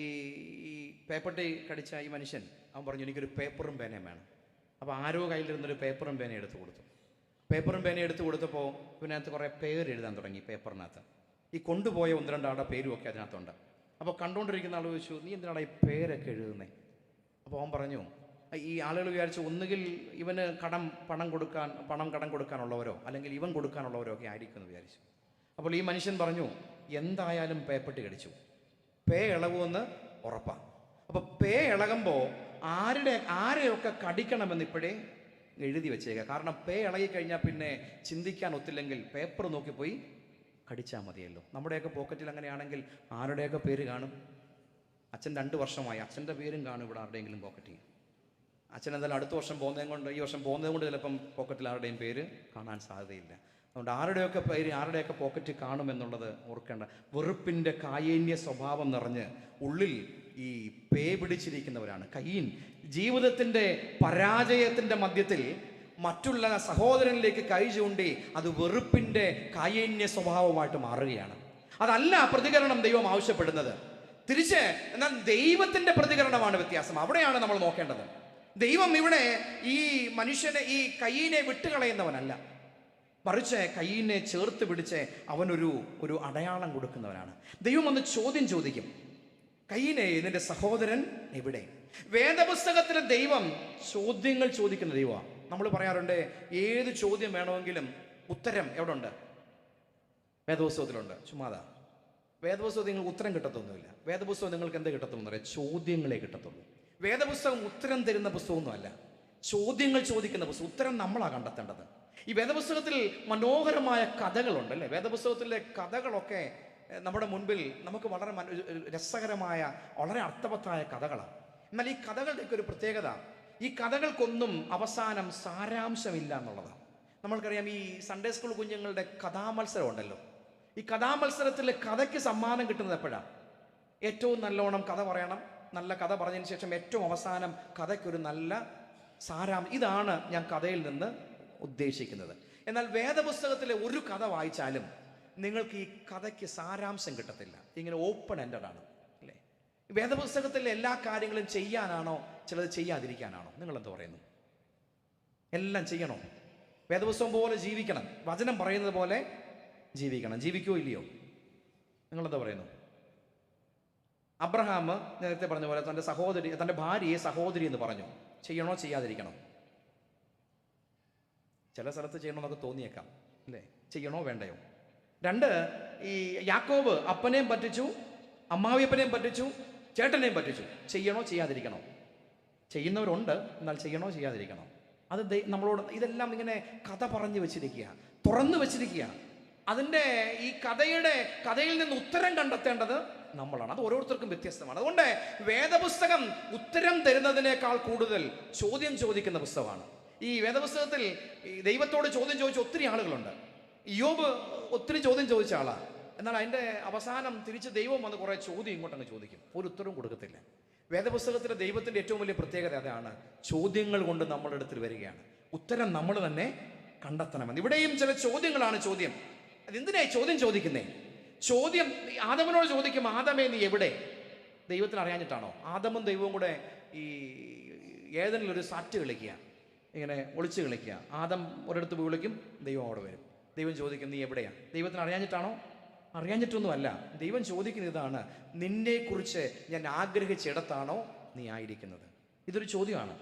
ഈ പേപ്പട്ടി കടിച്ച ഈ മനുഷ്യൻ അവൻ പറഞ്ഞു, എനിക്കൊരു പേപ്പറും പേനയും വേണം. അപ്പോൾ ആരോ കയ്യിലിരുന്നൊരു പേപ്പറും പേനയും എടുത്തു കൊടുത്തു. പേപ്പറും പേനയും എടുത്തു കൊടുത്തപ്പോൾ ഇതിനകത്ത് കുറേ പേര് എഴുതാൻ തുടങ്ങി പേപ്പറിനകത്ത്. ഈ കൊണ്ടുപോയ ഒന്ന് രണ്ടാളുടെ പേരും ഒക്കെ അതിനകത്തുണ്ട്. അപ്പോൾ കണ്ടുകൊണ്ടിരിക്കുന്ന ആൾ ചോദിച്ചു, നീ എന്തിനാണ് ഈ പേരൊക്കെ എഴുതുന്നത്? അപ്പോൾ അവൻ പറഞ്ഞു, ഈ ആളുകൾ വിചാരിച്ചു ഒന്നുകിൽ ഇവന് പണം കടം കൊടുക്കാനുള്ളവരോ അല്ലെങ്കിൽ ഇവൻ കൊടുക്കാനുള്ളവരോ ഒക്കെ ആയിരിക്കും എന്ന് വിചാരിച്ചു. അപ്പോൾ ഈ മനുഷ്യൻ പറഞ്ഞു, എന്തായാലും പേപ്പട്ടി കടിച്ചു, പേ ഇളവുമെന്ന് ഉറപ്പാണ്. അപ്പോൾ പേ ഇളകുമ്പോൾ ആരെയൊക്കെ കടിക്കണമെന്ന് ഇപ്പോഴേ എഴുതി വെച്ചേക്കുക. കാരണം പേ ഇളകിക്കഴിഞ്ഞാൽ പിന്നെ ചിന്തിക്കാൻ ഒത്തില്ലെങ്കിൽ പേപ്പർ നോക്കിപ്പോയി കടിച്ചാൽ മതിയല്ലോ. നമ്മുടെയൊക്കെ പോക്കറ്റിൽ അങ്ങനെയാണെങ്കിൽ ആരുടെയൊക്കെ പേര് കാണും? അച്ഛൻ 2 വർഷമായി, അച്ഛൻ്റെ പേരും കാണും ഇവിടെ ആരുടെയെങ്കിലും പോക്കറ്റിൽ. അച്ഛൻ എന്തായാലും അടുത്ത വർഷം പോകുന്നതും കൊണ്ട്, ഈ വർഷം പോകുന്നതും കൊണ്ട് ചിലപ്പം പോക്കറ്റിൽ ആരുടെയും പേര് കാണാൻ സാധ്യതയില്ല. അതുകൊണ്ട് ആരുടെയൊക്കെ പേര് ആരുടെയൊക്കെ പോക്കറ്റിൽ കാണുമെന്നുള്ളത് ഓർക്കേണ്ട. വെറുപ്പിൻ്റെ കായേന്യ സ്വഭാവം നിറഞ്ഞ് ഉള്ളിൽ ഈ പേ പിടിച്ചിരിക്കുന്നവരാണ്. കയീൻ ജീവിതത്തിൻ്റെ പരാജയത്തിൻ്റെ മധ്യത്തിൽ മറ്റുള്ള സഹോദരനിലേക്ക് കൈ ചൂണ്ടി അത് വെറുപ്പിൻ്റെ കായന്യ സ്വഭാവമായിട്ട് മാറുകയാണ്. അതല്ല പ്രതികരണം ദൈവം ആവശ്യപ്പെടുന്നത്. തിരിച്ച് എന്നാൽ ദൈവത്തിൻ്റെ പ്രതികരണമാണ് വ്യത്യാസം. അവിടെയാണ് നമ്മൾ നോക്കേണ്ടത്. ദൈവം ഇവിടെ ഈ മനുഷ്യനെ, ഈ കയീനെ വിട്ടുകളയുന്നവനല്ല, മറിച്ച് കയീനെ ചേർത്ത് പിടിച്ച് അവനൊരു അടയാളം കൊടുക്കുന്നവനാണ്. ദൈവം ഒന്ന് ചോദ്യം ചോദിക്കും, കയീനെ, നിന്റെ സഹോദരൻ എവിടെ? വേദപുസ്തകത്തിലെ ദൈവം ചോദ്യങ്ങൾ ചോദിക്കുന്ന ദൈവമാണ്. നമ്മൾ പറയാറുണ്ട്, ഏത് ചോദ്യം വേണമെങ്കിലും ഉത്തരം എവിടെ ഉണ്ട്? വേദപുസ്തകത്തിലുണ്ട്. ചുമ്മാതാ. വേദപുസ്തകം നിങ്ങൾക്ക് ഉത്തരം കിട്ടത്തൊന്നുമില്ല. വേദപുസ്തകം നിങ്ങൾക്ക് എന്ത് കിട്ടത്തുള്ളൂ? പറയാം, ചോദ്യങ്ങളെ കിട്ടത്തുള്ളൂ. വേദപുസ്തകം ഉത്തരം തരുന്ന പുസ്തകമൊന്നുമല്ല, ചോദ്യങ്ങൾ ചോദിക്കുന്ന പുസ്തകം. ഉത്തരം നമ്മളാണ് കണ്ടെത്തേണ്ടത്. ഈ വേദപുസ്തകത്തിൽ മനോഹരമായ കഥകളുണ്ട് അല്ലേ? വേദപുസ്തകത്തിലെ കഥകളൊക്കെ നമ്മുടെ മുൻപിൽ നമുക്ക് വളരെ രസകരമായ, വളരെ അർത്ഥവത്തായ കഥകളാണ്. എന്നാൽ ഈ കഥകളുടെയൊക്കെ ഒരു പ്രത്യേകത, ഈ കഥകൾക്കൊന്നും അവസാനം സാരാംശമില്ല എന്നുള്ളതാണ്. നമ്മൾക്കറിയാം, ഈ സൺഡേ സ്കൂൾ കുഞ്ഞുങ്ങളുടെ കഥാമത്സരം ഉണ്ടല്ലോ. ഈ കഥാമത്സരത്തിൽ കഥയ്ക്ക് സമ്മാനം കിട്ടുന്നത് എപ്പോഴാണ്? ഏറ്റവും നല്ലോണം കഥ പറയണം, നല്ല കഥ പറഞ്ഞതിന് ശേഷം ഏറ്റവും അവസാനം കഥയ്ക്കൊരു നല്ല സാരാംശം. ഇതാണ് ഞാൻ കഥയിൽ നിന്ന് ഉദ്ദേശിക്കുന്നത്. എന്നാൽ വേദപുസ്തകത്തിലെ ഒരു കഥ വായിച്ചാലും നിങ്ങൾക്ക് ഈ കഥയ്ക്ക് സാരാംശം കിട്ടത്തില്ല. ഇങ്ങനെ ഓപ്പൺ എൻഡഡ് ആണ് അല്ലേ? വേദപുസ്തകത്തിലെ എല്ലാ കാര്യങ്ങളും ചെയ്യാനാണോ, ചിലത് ചെയ്യാതിരിക്കാനാണോ? നിങ്ങളെന്ത് പറയുന്നു? എല്ലാം ചെയ്യണോ? വേദപുസ്തകം പോലെ ജീവിക്കണം, വചനം പറയുന്നത് പോലെ ജീവിക്കണം. ജീവിക്കോ ഇല്ലയോ? നിങ്ങളെന്താ പറയുന്നു? അബ്രഹാം നേരത്തെ പറഞ്ഞ പോലെ തൻ്റെ ഭാര്യയെ സഹോദരി എന്ന് പറഞ്ഞു. ചെയ്യണോ ചെയ്യാതിരിക്കണോ? ചില സ്ഥലത്ത് ചെയ്യണമെന്നൊക്കെ തോന്നിയേക്കാം അല്ലേ? ചെയ്യണോ വേണ്ടയോ? 2, ഈ യാക്കോബ് അപ്പനെയും പറ്റിച്ചു, അമ്മാവിയപ്പനെയും പറ്റിച്ചു, ചേട്ടനെയും പറ്റിച്ചു. ചെയ്യണോ ചെയ്യാതിരിക്കണോ? ചെയ്യുന്നവരുണ്ട്, എന്നാൽ ചെയ്യണോ ചെയ്യാതിരിക്കണോ? അത് നമ്മളോട് ഇതെല്ലാം ഇങ്ങനെ കഥ പറഞ്ഞു വെച്ചിരിക്കുക, തുറന്നു വെച്ചിരിക്കുക. അതിൻ്റെ ഈ കഥയിൽ നിന്ന് ഉത്തരം കണ്ടെത്തേണ്ടത് നമ്മളാണ്. അത് ഓരോരുത്തർക്കും വ്യത്യസ്തമാണ്. അതുകൊണ്ട് വേദപുസ്തകം ഉത്തരം തരുന്നതിനേക്കാൾ കൂടുതൽ ചോദ്യം ചോദിക്കുന്ന പുസ്തകമാണ്. ഈ വേദപുസ്തകത്തിൽ ഈ ദൈവത്തോട് ചോദ്യം ചോദിച്ച ഒത്തിരി ആളുകളുണ്ട്. ഇയ്യോബ് ഒത്തിരി ചോദ്യം ചോദിച്ച ആളാണ്. എന്നാൽ അതിൻ്റെ അവസാനം തിരിച്ച് ദൈവം വന്ന് കുറേ ചോദ്യം ഇങ്ങോട്ടങ്ങ് ചോദിക്കും, ഒരു ഉത്തരവും കൊടുക്കത്തില്ല. വേദപുസ്തകത്തിലെ ദൈവത്തിൻ്റെ ഏറ്റവും വലിയ പ്രത്യേകത അതാണ്, ചോദ്യങ്ങൾ കൊണ്ട് നമ്മുടെ അടുത്തിൽ വരികയാണ്. ഉത്തരം നമ്മൾ തന്നെ കണ്ടെത്തണമെന്ന്. ഇവിടെയും ചില ചോദ്യങ്ങളാണ്. ചോദ്യം അതെന്തിനായി ചോദ്യം ചോദിക്കുന്നേ? ചോദ്യം ആദമിനോട് ചോദിക്കും, ആദമേ നീ എവിടെ? ദൈവത്തിന് അറിയാഞ്ഞിട്ടാണോ? ആദമും ദൈവവും കൂടെ ഈ ഏതെങ്കിലും സാറ്റ് കളിക്കുക, ഇങ്ങനെ ഒളിച്ച് കളിക്കുക. ആദം ഒരിടത്ത് പോയി വിളിക്കും, ദൈവം അവിടെ വരും. ദൈവം ചോദിക്കും, നീ എവിടെയാണ്? ദൈവത്തിന് അറിയാഞ്ഞിട്ടാണോ? അറിയാഞ്ഞിട്ടൊന്നുമല്ല. ദൈവം ചോദിക്കുന്ന ഇതാണ്, നിന്നെക്കുറിച്ച് ഞാൻ ആഗ്രഹിച്ചിടത്താണോ നീ ആയിരിക്കുന്നത്? ഇതൊരു ചോദ്യമാണ്.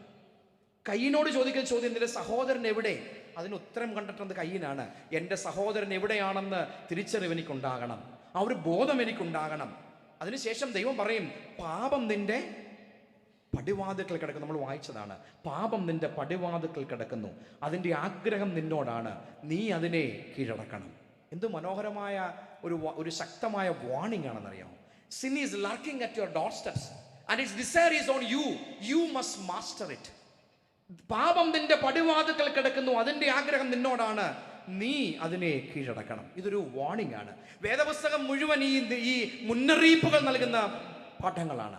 കയ്യനോട് ചോദിക്കുന്ന ചോദ്യം, നിന്റെ സഹോദരൻ എവിടെ? അതിന് ഉത്തരം കണ്ടെത്തുന്നത് കയ്യനാണ്. എൻ്റെ സഹോദരൻ എവിടെയാണെന്ന് തിരിച്ചറിവ് എനിക്കുണ്ടാകണം, ആ ഒരു ബോധം എനിക്കുണ്ടാകണം. അതിനുശേഷം ദൈവം പറയും, പാപം നിന്റെ പടിവാതിൽക്കൽ കിടക്കുന്നു. നമ്മൾ വായിച്ചതാണ്, പാപം നിന്റെ പടിവാതിൽക്കൽ കിടക്കുന്നു, അതിൻ്റെ ആഗ്രഹം നിന്നോടാണ്, നീ അതിനെ കീഴടക്കണം. എന്ത് മനോഹരമായ ഒരു ശക്തമായ warning ആണെന്നറിയാമോ? Sin is lurking at your doorsteps and its desire is on you. You must master it. പാപം നിന്റെ പടിവാതിൽക്കൽ കിടക്കുന്നു, അതിൻ്റെ ആഗ്രഹം നിന്നോടാണ്, നീ അതിനെ കീഴടക്കണം. ഇതൊരു വാർണിംഗ് ആണ്. വേദപുസ്തകം മുഴുവൻ ഈ മുന്നറിയിപ്പുകൾ നൽകുന്ന പാഠങ്ങളാണ്.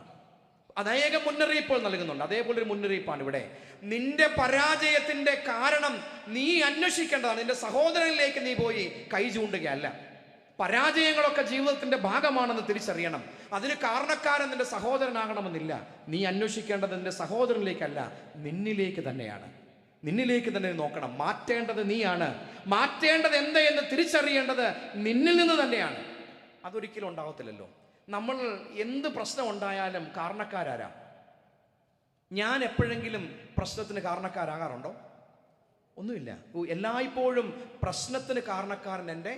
അനേകം മുന്നറിയിപ്പുകൾ നൽകുന്നുണ്ട്. അതേപോലെ ഒരു മുന്നറിയിപ്പാണ് ഇവിടെ. നിന്റെ പരാജയത്തിന്റെ കാരണം നീ അന്വേഷിക്കേണ്ടതാണ്. നിന്റെ സഹോദരനിലേക്ക് നീ പോയി കൈ ചൂണ്ടുകയല്ല. പരാജയങ്ങളൊക്കെ ജീവിതത്തിന്റെ ഭാഗമാണെന്ന് തിരിച്ചറിയണം. അതിന് കാരണക്കാരൻ നിന്റെ സഹോദരനാകണമെന്നില്ല. നീ അന്വേഷിക്കേണ്ടത് നിന്റെ സഹോദരനിലേക്കല്ല, നിന്നിലേക്ക് തന്നെയാണ്. നിന്നിലേക്ക് തന്നെ നോക്കണം. മാറ്റേണ്ടത് നീയാണ്. മാറ്റേണ്ടത് എന്ത് എന്ന് തിരിച്ചറിയേണ്ടത് നിന്നിൽ നിന്ന് തന്നെയാണ്. അതൊരിക്കലും ഉണ്ടാകത്തില്ലല്ലോ. നമ്മൾ എന്ത് പ്രശ്നം ഉണ്ടായാലും കാരണക്കാരാരാ? ഞാൻ എപ്പോഴെങ്കിലും പ്രശ്നത്തിന് കാരണക്കാരാകാറുണ്ടോ? ഒന്നുമില്ല. എല്ലായ്പ്പോഴും പ്രശ്നത്തിന് കാരണക്കാരൻ എൻ്റെ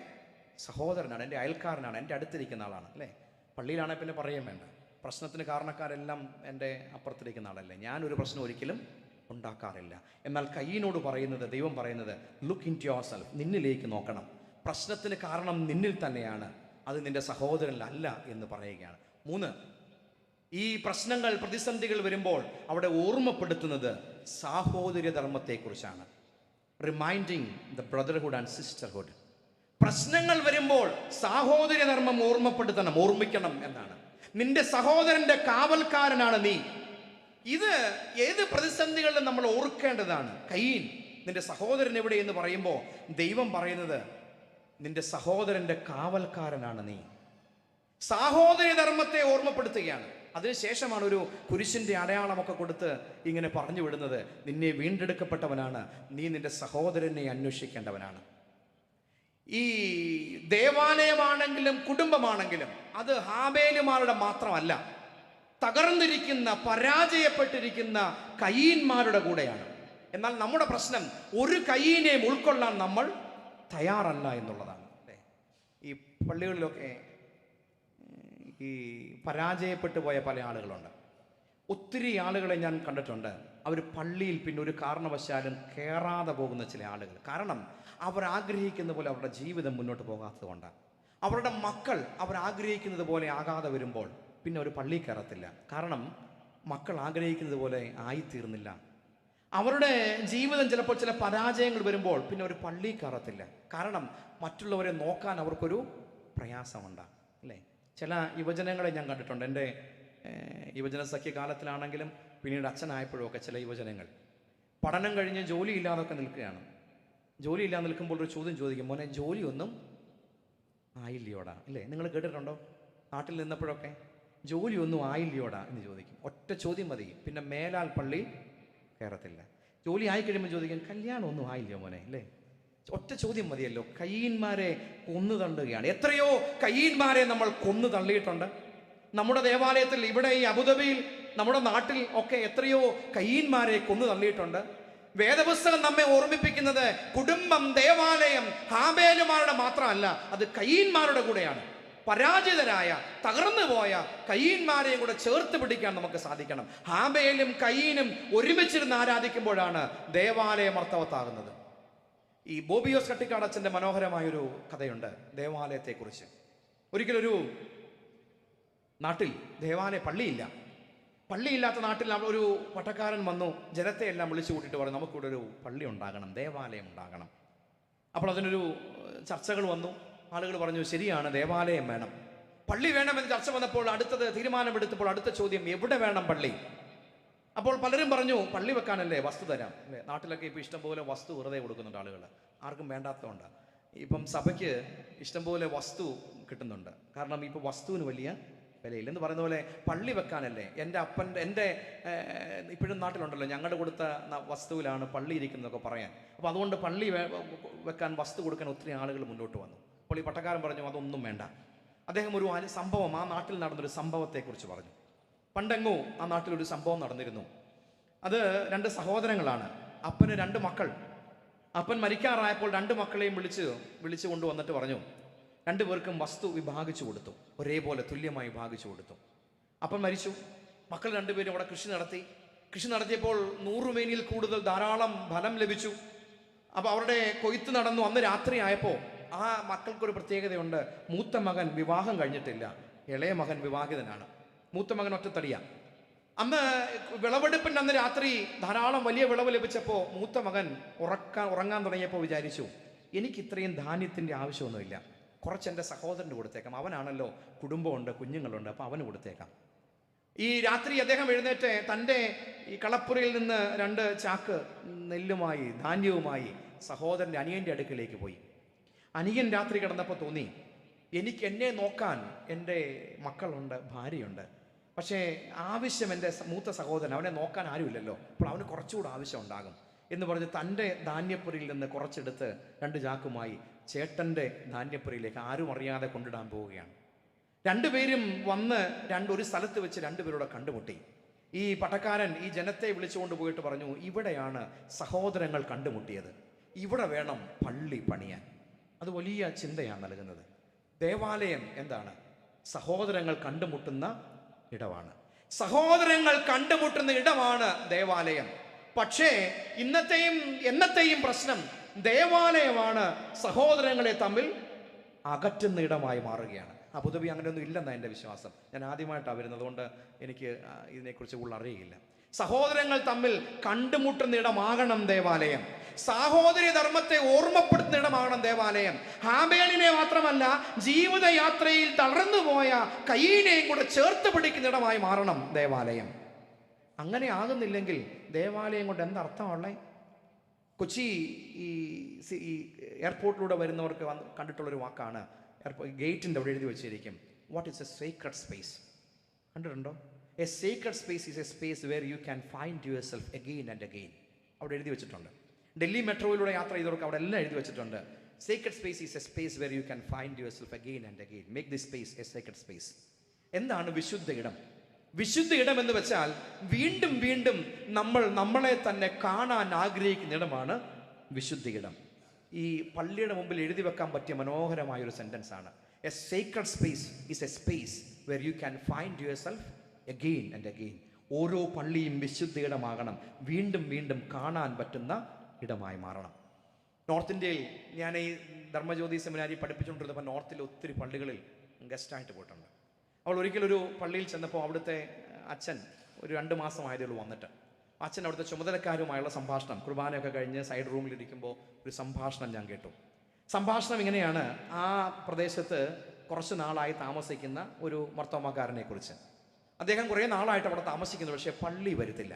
സഹോദരനാണ്, എൻ്റെ അയൽക്കാരനാണ്, എൻ്റെ അടുത്തിരിക്കുന്ന ആളാണ് അല്ലേ? പള്ളിയിലാണെങ്കിൽ പിന്നെ പറയാൻ വേണ്ട. പ്രശ്നത്തിന് കാരണക്കാരെല്ലാം എൻ്റെ അപ്പുറത്തിരിക്കുന്ന ആളല്ലേ. ഞാനൊരു പ്രശ്നം ഒരിക്കലും ഉണ്ടാക്കാറില്ല. എന്നാൽ കയ്യനോട് പറയുന്നത്, ദൈവം പറയുന്നത്, look into yourself, നിന്നിലേക്ക് നോക്കണം. പ്രശ്നത്തിന് കാരണം നിന്നിൽ തന്നെയാണ്, അത് നിന്റെ സഹോദരനിലല്ല എന്ന് പറയുകയാണ്. 3, ഈ പ്രശ്നങ്ങൾ, പ്രതിസന്ധികൾ വരുമ്പോൾ അവിടെ ഓർമ്മപ്പെടുത്തുന്നത് സാഹോദര്യ ധർമ്മത്തെക്കുറിച്ചാണ്. Reminding the brotherhood and sisterhood. പ്രശ്നങ്ങൾ വരുമ്പോൾ സാഹോദര്യ ധർമ്മം ഓർമ്മിക്കണം എന്നാണ്. നിന്റെ സഹോദരന്റെ കാവൽക്കാരനാണ് നീ. ഇത് ഏത് പ്രതിസന്ധികളിലും നമ്മൾ ഓർക്കേണ്ടതാണ്. കയീൻ, നിന്റെ സഹോദരൻ എവിടെ എന്ന് പറയുമ്പോൾ ദൈവം പറയുന്നത് നിന്റെ സഹോദരന്റെ കാവൽക്കാരനാണ് നീ. സാഹോദര്യ ധർമ്മത്തെ ഓർമ്മപ്പെടുത്തുകയാണ്. അതിനുശേഷമാണ് ഒരു കുരിശിന്റെ അടയാളമൊക്കെ കൊടുത്ത് ഇങ്ങനെ പറഞ്ഞു വിടുന്നത്, നിന്നെ വീണ്ടെടുക്കപ്പെട്ടവനാണ് നീ, നിന്റെ സഹോദരനെ അന്വേഷിക്കേണ്ടവനാണ്. ഈ ദേവാലയമാണെങ്കിലും കുടുംബമാണെങ്കിലും അത് ഹാബേലുമാരുടെ മാത്രമല്ല, തകർന്നിരിക്കുന്ന പരാജയപ്പെട്ടിരിക്കുന്ന കയീന്മാരുടെ കൂടെയാണ്. എന്നാൽ നമ്മുടെ പ്രശ്നം ഒരു കയീനെയും ഉൾക്കൊള്ളാൻ നമ്മൾ തയ്യാറല്ല എന്നുള്ളതാണ്. ഈ പള്ളികളിലൊക്കെ ഈ പരാജയപ്പെട്ടു പോയ പല ആളുകളുണ്ട്. ഒത്തിരി ആളുകളെ ഞാൻ കണ്ടിട്ടുണ്ട്. അവർ പള്ളിയിൽ പിന്നെ ഒരു കാരണവശാലും കയറാതെ പോകുന്ന ചില ആളുകൾ. കാരണം അവർ ആഗ്രഹിക്കുന്ന പോലെ അവരുടെ ജീവിതം മുന്നോട്ട് പോകാത്തത് കൊണ്ടാണ്. അവരുടെ മക്കൾ അവർ ആഗ്രഹിക്കുന്നത് പോലെ ആകാതെ വരുമ്പോൾ പിന്നെ ഒരു പള്ളി കയറത്തില്ല. കാരണം മക്കൾ ആഗ്രഹിക്കുന്നത് പോലെ ആയിത്തീർന്നില്ല. അവരുടെ ജീവിതം ചിലപ്പോൾ ചില പരാജയങ്ങൾ വരുമ്പോൾ പിന്നെ ഒരു പള്ളി കയറത്തില്ല. കാരണം മറ്റുള്ളവരെ നോക്കാൻ അവർക്കൊരു പ്രയാസമുണ്ടാകും, അല്ലേ? ചില യുവജനങ്ങളെ ഞാൻ കണ്ടിട്ടുണ്ട്. എൻ്റെ യുവജന സഖ്യകാലത്തിലാണെങ്കിലും പിന്നീട് അച്ഛനായപ്പോഴും ഒക്കെ ചില യുവജനങ്ങൾ പഠനം കഴിഞ്ഞ് ജോലിയില്ലാതൊക്കെ നിൽക്കുകയാണ്. ജോലിയില്ലാതെ നിൽക്കുമ്പോൾ ഒരു ചോദ്യം ചോദിക്കും, മോനെ ജോലിയൊന്നും ആയില്ലയോടാ, അല്ലേ? നിങ്ങൾ കേട്ടിട്ടുണ്ടോ? നാട്ടിൽ നിന്നപ്പോഴൊക്കെ ജോലിയൊന്നും ആയില്ലയോടാ എന്ന് ചോദിക്കും. ഒറ്റ ചോദ്യം മതി, പിന്നെ മേലാൽ പള്ളി കയറത്തില്ല. ജോലി ആയിക്കഴിയുമ്പോൾ ചോദിക്കും, കല്യാണം ഒന്നും ആയില്ലയോ മോനെ, അല്ലേ? ഒറ്റ ചോദ്യം മതിയല്ലോ. കയീന്മാരെ കൊന്നു തള്ളുകയാണ്. എത്രയോ കയീന്മാരെ നമ്മൾ കൊന്നു തള്ളിയിട്ടുണ്ട്. നമ്മുടെ ദേവാലയത്തിൽ, ഇവിടെ ഈ അബുദാബിയിൽ, നമ്മുടെ നാട്ടിൽ ഒക്കെ എത്രയോ കയീന്മാരെ കൊന്നു തള്ളിയിട്ടുണ്ട്. വേദപുസ്തകം നമ്മെ ഓർമ്മിപ്പിക്കുന്നത് കുടുംബം, ദേവാലയം ഹാബേലുമാരുടെ മാത്രമല്ല, അത് കയീന്മാരുടെ കൂടെയാണ്. പരാജിതരായ, തകർന്നു പോയ കയീന്മാരെയും കൂടെ ചേർത്ത് പിടിക്കാൻ നമുക്ക് സാധിക്കണം. ഹാബേലും കയീനും ഒരുമിച്ചിരുന്ന് ആരാധിക്കുമ്പോഴാണ് ദേവാലയം അർത്ഥവത്താകുന്നത്. ഈ ബോബിയോസ് കട്ടിക്കാടച്ചൻ്റെ മനോഹരമായൊരു കഥയുണ്ട് ദേവാലയത്തെക്കുറിച്ച്. ഒരിക്കലൊരു നാട്ടിൽ പള്ളിയില്ലാത്ത നാട്ടിൽ ഒരു പട്ടക്കാരൻ വന്നു. ജനത്തെ എല്ലാം വിളിച്ചു കൂട്ടിയിട്ട് പറഞ്ഞു, നമുക്കിവിടെ ഒരു പള്ളി ഉണ്ടാകണം, ദേവാലയം ഉണ്ടാകണം. അപ്പോൾ അതിനൊരു ചർച്ചകൾ വന്നു. ആളുകൾ പറഞ്ഞു, ശരിയാണ്, ദേവാലയം വേണം, പള്ളി വേണമെന്ന് ചർച്ച വന്നപ്പോൾ തീരുമാനമെടുത്തപ്പോൾ അടുത്ത ചോദ്യം, എവിടെ വേണം പള്ളി? അപ്പോൾ പലരും പറഞ്ഞു, പള്ളി വെക്കാനല്ലേ, വസ്തു തരാം, അല്ലേ? നാട്ടിലൊക്കെ ഇപ്പോൾ ഇഷ്ടംപോലെ വസ്തു വെറുതെ കൊടുക്കുന്നുണ്ട് ആളുകൾ, ആർക്കും വേണ്ടാത്തതുകൊണ്ട്. ഇപ്പം സഭയ്ക്ക് ഇഷ്ടംപോലെ വസ്തു കിട്ടുന്നുണ്ട്. കാരണം ഇപ്പോൾ വസ്തുവിന് വലിയ വിലയില്ല എന്ന് പറയുന്ന പോലെ പള്ളി വെക്കാനല്ലേ. എൻ്റെ ഇപ്പോഴും നാട്ടിലുണ്ടല്ലോ, ഞങ്ങളുടെ കൊടുത്ത വസ്തുവിലാണ് പള്ളി ഇരിക്കുന്നതൊക്കെ പറയാൻ. അപ്പോൾ അതുകൊണ്ട് പള്ളി വെക്കാൻ, വസ്തു കൊടുക്കാൻ ഒത്തിരി ആളുകൾ മുന്നോട്ട് വന്നു. അപ്പോൾ ഈ പട്ടക്കാരൻ പറഞ്ഞു, അതൊന്നും വേണ്ട. അദ്ദേഹം ഒരു സംഭവം, ആ നാട്ടിൽ നടന്നൊരു സംഭവത്തെക്കുറിച്ച് പറഞ്ഞു. പണ്ടെങ്ങോ ആ നാട്ടിലൊരു സംഭവം നടന്നിരുന്നു. അത് 2 സഹോദരങ്ങളാണ്. അപ്പന് 2 മക്കൾ. അപ്പൻ മരിക്കാറായപ്പോൾ 2 മക്കളെയും വിളിച്ചു കൊണ്ടുവന്നിട്ട് പറഞ്ഞു, 2 പേർക്കും വസ്തു വിഭാഗിച്ചു കൊടുത്തു, ഒരേപോലെ തുല്യമായി വിഭാഗിച്ചു കൊടുത്തു. അപ്പൻ മരിച്ചു. മക്കൾ 2 പേരും അവിടെ കൃഷി നടത്തിയപ്പോൾ 100 മേനിയിൽ കൂടുതൽ ധാരാളം ഫലം ലഭിച്ചു. അപ്പോൾ അവരുടെ കൊയ്ത്ത് നടന്നു. അന്ന് രാത്രി ആയപ്പോൾ ആ മക്കൾക്കൊരു പ്രത്യേകതയുണ്ട്. മൂത്ത മകൻ വിവാഹം കഴിഞ്ഞിട്ടില്ല, ഇളയ മകൻ വിവാഹിതനാണ്. മൂത്ത മകൻ ഒറ്റത്തടിയാണ്. അന്ന് വിളവെടുപ്പിൻ്റെ അന്ന് രാത്രി ധാരാളം വലിയ വിളവ് ലഭിച്ചപ്പോൾ മൂത്ത മകൻ ഉറങ്ങാൻ തുടങ്ങിയപ്പോൾ വിചാരിച്ചു, എനിക്ക് ഇത്രയും ധാന്യത്തിൻ്റെ ആവശ്യമൊന്നുമില്ല, കുറച്ച് എൻ്റെ സഹോദരന് കൊടുത്തേക്കാം, അവനാണല്ലോ കുടുംബമുണ്ട്, കുഞ്ഞുങ്ങളുണ്ട്, അപ്പോൾ അവന് കൊടുത്തേക്കാം. ഈ രാത്രി അദ്ദേഹം എഴുന്നേറ്റ് തൻ്റെ ഈ കളപ്പുരയിൽ നിന്ന് 2 ചാക്ക് നെല്ലുമായി, ധാന്യവുമായി സഹോദരൻ്റെ അനിയൻ്റെ അടുക്കിലേക്ക് പോയി. അനിയൻ രാത്രി കിടന്നപ്പോൾ തോന്നി, എന്നെ നോക്കാൻ എൻ്റെ മക്കളുണ്ട്, ഭാര്യയുണ്ട്, പക്ഷേ ആവശ്യം എൻ്റെ മൂത്ത സഹോദരൻ, അവനെ നോക്കാൻ ആരുമില്ലല്ലോ, അപ്പോൾ അവന് കുറച്ചുകൂടെ ആവശ്യം ഉണ്ടാകും എന്ന് പറഞ്ഞ് തൻ്റെ ധാന്യപ്പുരയിൽ നിന്ന് കുറച്ചെടുത്ത് 2 ചാക്കുമായി ചേട്ടൻ്റെ ധാന്യപ്പുരയിലേക്ക് ആരും അറിയാതെ കൊണ്ടിടാൻ പോവുകയാണ്. 2 പേരും വന്ന് ഒരു സ്ഥലത്ത് വെച്ച് 2 പേരോടെ കണ്ടുമുട്ടി. ഈ പട്ടക്കാരൻ ഈ ജനത്തെ വിളിച്ചുകൊണ്ട് പോയിട്ട് പറഞ്ഞു, ഇവിടെയാണ് സഹോദരങ്ങൾ കണ്ടുമുട്ടിയത്, ഇവിടെ വേണം പള്ളി പണിയാൻ. അത് വലിയ ചിന്തയാണ് നൽകുന്നത്. ദേവാലയം എന്താണ്? സഹോദരങ്ങൾ കണ്ടുമുട്ടുന്ന ഇടമാണ്. സഹോദരങ്ങൾ കണ്ടുമുട്ടുന്ന ഇടമാണ് ദേവാലയം. പക്ഷേ എന്നത്തെയും പ്രശ്നം ദേവാലയമാണ് സഹോദരങ്ങളെ തമ്മിൽ അകറ്റുന്ന ഇടമായി മാറുകയാണ്. അബുദാബി അങ്ങനെയൊന്നും ഇല്ലെന്നാണ് എൻ്റെ വിശ്വാസം. ഞാൻ ആദ്യമായിട്ടാണ് വരുന്നത്, അതുകൊണ്ട് എനിക്ക് ഇതിനെക്കുറിച്ച് കൂടുതൽ അറിയില്ല. സഹോദരങ്ങൾ തമ്മിൽ കണ്ടുമുട്ടുന്ന ഇടമാകണം ദേവാലയം. സാഹോദര്യ ധർമ്മത്തെ ഓർമ്മപ്പെടുത്തുന്ന ഇടമാകണം ദേവാലയം. ഹാബേലിനെ മാത്രമല്ല, ജീവിതയാത്രയിൽ തളർന്നുപോയ കയീനെയും കൂടെ ചേർത്ത് പിടിക്കുന്ന ഇടമായി മാറണം ദേവാലയം. അങ്ങനെ ആകുന്നില്ലെങ്കിൽ ദേവാലയം കൊണ്ട് എന്തർത്ഥമുള്ളേ? കൊച്ചി ഈ എയർപോർട്ടിലൂടെ വരുന്നവർക്ക് കണ്ടിട്ടുള്ളൊരു വാക്കാണ്, ഗേറ്റിൻ്റെ അവിടെ എഴുതി വെച്ചിരിക്കും, what is a secret space. കണ്ടിട്ടുണ്ടോ? A secret space is a space where you can find yourself again and again. അവിടെ എഴുതി വെച്ചിട്ടുണ്ട്. ഡൽഹി മെട്രോയിലൂടെ യാത്ര ചെയ്തവർക്ക് അവിടെ എല്ലാം എഴുതി വെച്ചിട്ടുണ്ട്, secret space is a space where you can find yourself again and again. Make this space a secret space. എന്താണ് വിശുദ്ധ ഇടം? വിശുദ്ധ ഇടം എന്ന് വെച്ചാൽ വീണ്ടും വീണ്ടും നമ്മളെ തന്നെ കാണാൻ ആഗ്രഹിക്കുന്ന ഇടമാണ് വിശുദ്ധ ഇടം. ഈ പള്ളിയുടെ മുമ്പിൽ എഴുതി വെക്കാൻ പറ്റിയ മനോഹരമായൊരു സെന്റൻസ് ആണ്, a secret space is a space where you can find yourself again and again. ഓരോ പള്ളിയും വിശുദ്ധ ഇടമാകണം, വീണ്ടും വീണ്ടും കാണാൻ പറ്റുന്ന ഇടമായി മാറണം. നോർത്ത് ഇന്ത്യയിൽ ഞാൻ ഈ ധർമ്മജ്യോതി സെമിനാരി പഠിപ്പിച്ചുകൊണ്ടിരുന്നപ്പോൾ നോർത്തിലെ ഒത്തിരി പള്ളികളിൽ ഗസ്റ്റായിട്ട് പോയിട്ടുണ്ട്. അവൾ ഒരിക്കലൊരു പള്ളിയിൽ ചെന്നപ്പോൾ അവിടുത്തെ അച്ഛൻ ഒരു 2 മാസമായതേ ഉള്ളൂ വന്നിട്ട്. അച്ഛൻ അവിടുത്തെ ചുമതലക്കാരുമായുള്ള സംഭാഷണം, കുർബാനയൊക്കെ കഴിഞ്ഞ് സൈഡ് റൂമിലിരിക്കുമ്പോൾ ഒരു സംഭാഷണം ഞാൻ കേട്ടു. സംഭാഷണം ഇങ്ങനെയാണ്, ആ പ്രദേശത്ത് കുറച്ച് നാളായി താമസിക്കുന്ന ഒരു മർത്തോമാക്കാരനെ കുറിച്ച്. അദ്ദേഹം കുറേ നാളായിട്ട് അവിടെ താമസിക്കുന്നു, പക്ഷേ പള്ളി വരുത്തില്ല.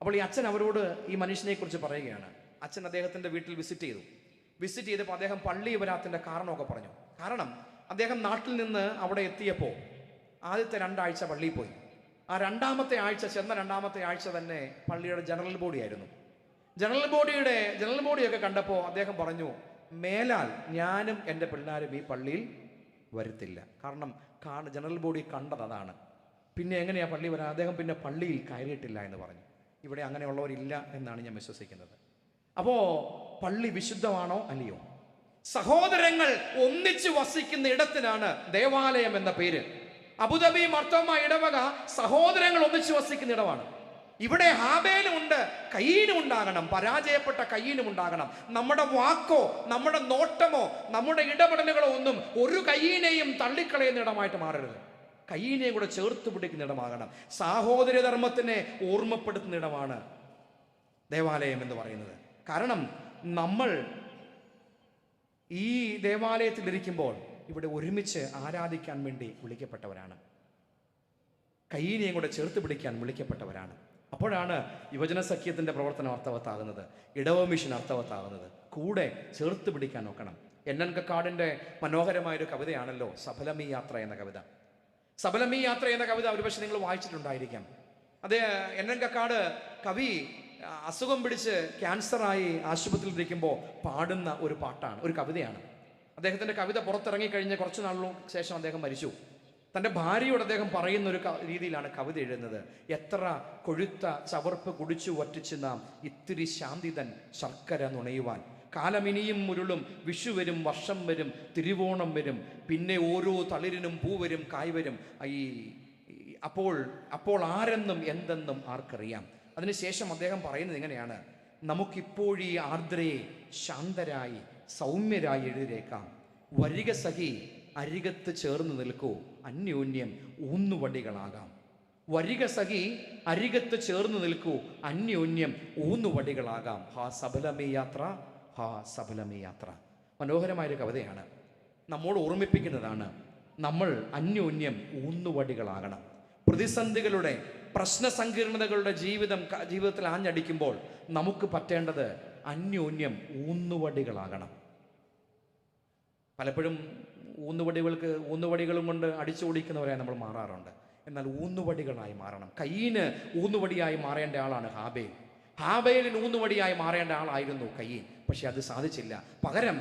അപ്പോൾ ഈ അച്ഛൻ അവരോട് ഈ മനുഷ്യനെ കുറിച്ച് പറയുകയാണ്. അച്ഛൻ അദ്ദേഹത്തിൻ്റെ വീട്ടിൽ വിസിറ്റ് ചെയ്തപ്പോൾ അദ്ദേഹം പള്ളി വരാത്തതിൻ്റെ കാരണമൊക്കെ പറഞ്ഞു. കാരണം അദ്ദേഹം നാട്ടിൽ നിന്ന് അവിടെ എത്തിയപ്പോൾ ആദ്യത്തെ 2 ആഴ്ച പള്ളിയിൽ പോയി. ആ രണ്ടാമത്തെ ആഴ്ച തന്നെ പള്ളിയുടെ ജനറൽ ബോഡി ആയിരുന്നു. ജനറൽ ബോഡിയൊക്കെ കണ്ടപ്പോൾ അദ്ദേഹം പറഞ്ഞു, മേലാൽ ഞാനും എൻ്റെ പിള്ളേരും ഈ പള്ളിയിൽ വരുത്തില്ല. കാരണം ജനറൽ ബോഡി കണ്ടത് അതാണ്. പിന്നെ എങ്ങനെയാ പള്ളി വരാൻ? അദ്ദേഹം പിന്നെ പള്ളിയിൽ കയറിയിട്ടില്ല എന്ന് പറഞ്ഞു. ഇവിടെ അങ്ങനെയുള്ളവരില്ല എന്നാണ് ഞാൻ വിശ്വസിക്കുന്നത്. അപ്പോൾ പള്ളി വിശുദ്ധമാണോ അല്ലയോ? സഹോദരങ്ങൾ ഒന്നിച്ചു വസിക്കുന്ന ഇടത്തിനാണ് ദേവാലയം എന്ന പേര്. അബുദാബി മർത്തോമ ഇടവക സഹോദരങ്ങൾ ഒന്നിച്ചു വസിക്കുന്ന ഇടമാണ്. ഇവിടെ ഹാബേലും ഉണ്ട്, കയീനും ഉണ്ടാകണം, പരാജയപ്പെട്ട കയീനും ഉണ്ടാകണം. നമ്മുടെ വാക്കോ നമ്മുടെ നോട്ടമോ നമ്മുടെ ഇടപെടലുകളോ ഒന്നും ഒരു കയീനെയും തള്ളിക്കളയുന്ന ഇടമായിട്ട് മാറരുത്. കയീനെയും കൂടെ ചേർത്ത് പിടിക്കുന്ന ഇടമാകണം. സാഹോദര്യ ധർമ്മത്തിനെ ഓർമ്മപ്പെടുത്തുന്ന ഇടമാണ് ദേവാലയം എന്ന് പറയുന്നത്. കാരണം നമ്മൾ ഈ ദേവാലയത്തിലിരിക്കുമ്പോൾ ഇവിടെ ഒരുമിച്ച് ആരാധിക്കാൻ വേണ്ടി വിളിക്കപ്പെട്ടവരാണ്. കയീനെയും കൂടെ ചേർത്ത് പിടിക്കാൻ വിളിക്കപ്പെട്ടവരാണ്. അപ്പോഴാണ് യുവജന സഖ്യത്തിൻ്റെ പ്രവർത്തനം അർത്ഥവത്താകുന്നത്, ഇടവ മിഷൻ അർത്ഥവത്താകുന്നത്. കൂടെ ചേർത്ത് പിടിക്കാൻ നോക്കണം. എൻ കക്കാടിൻ്റെ മനോഹരമായൊരു കവിതയാണല്ലോ സഫലമീ യാത്ര എന്ന കവിത. സഫലമീ യാത്ര എന്ന കവിത ഒരുപക്ഷെ നിങ്ങൾ വായിച്ചിട്ടുണ്ടായിരിക്കാം. അത് എൻ കക്കാട് കവി അസുഖം പിടിച്ച് ക്യാൻസറായി ആശുപത്രിയിൽ ഇരിക്കുമ്പോൾ പാടുന്ന ഒരു പാട്ടാണ്, ഒരു കവിതയാണ്. അദ്ദേഹത്തിൻ്റെ കവിത പുറത്തിറങ്ങിക്കഴിഞ്ഞ് കുറച്ച് നാളിന് ശേഷം അദ്ദേഹം മരിച്ചു. തൻ്റെ ഭാര്യയോട് അദ്ദേഹം പറയുന്ന ഒരു രീതിയിലാണ് കവിത എഴുതുന്നത്. എത്ര കൊഴുത്ത ചവർപ്പ് കുടിച്ചു വറ്റിച്ച് നാം ഇത്തിരി ശാന്തിതൻ ശർക്കര നുണയുവാൻ. കാലമിനിയും മുരുളും, വിഷു വരും, വർഷം വരും, തിരുവോണം വരും, പിന്നെ ഓരോ തളിരിനും പൂ വരും, കായ് വരും. അപ്പോൾ ആരെന്നും എന്തെന്നും ആർക്കറിയാം. അതിനുശേഷം അദ്ദേഹം പറയുന്നത് ഇങ്ങനെയാണ്, നമുക്കിപ്പോഴീ ആർദ്രയെ ശാന്തരായി സൗമ്യരായി എഴുതിയേക്കാം. വരിക സഖി അരികത്ത് ചേർന്ന് നിൽക്കൂ, അന്യോന്യം ഊന്നുവടികളാകാം. വരിക സഖി അരികത്ത് ചേർന്ന് നിൽക്കൂ, അന്യോന്യം ഊന്നുവടികളാകാം. ഹാ സഫലമീ യാത്ര, ഹാ സഫലമീ യാത്ര. മനോഹരമായൊരു കവിതയാണ്. നമ്മോട് ഓർമ്മിപ്പിക്കുന്നതാണ്, നമ്മൾ അന്യോന്യം ഊന്നുവടികളാകണം. പ്രതിസന്ധികളുടെ പ്രശ്നസങ്കീർണതകളുടെ ജീവിതത്തിൽ ആഞ്ഞടിക്കുമ്പോൾ നമുക്ക് പറ്റേണ്ടത് അന്യോന്യം ഊന്നുവടികളാകണം. പലപ്പോഴും ഊന്നുവടികളും കൊണ്ട് അടിച്ചോടിക്കുന്നവരായി നമ്മൾ മാറാറുണ്ട്. എന്നാൽ ഊന്നുവടികളായി മാറണം. കയീന് ഊന്നുവടിയായി മാറേണ്ട ആളാണ് ഹാബേൽ. ഹാബേലിന് ഊന്നുവടിയായി മാറേണ്ട ആളായിരുന്നു കയീൻ. പക്ഷെ അത് സാധിച്ചില്ല. പകരം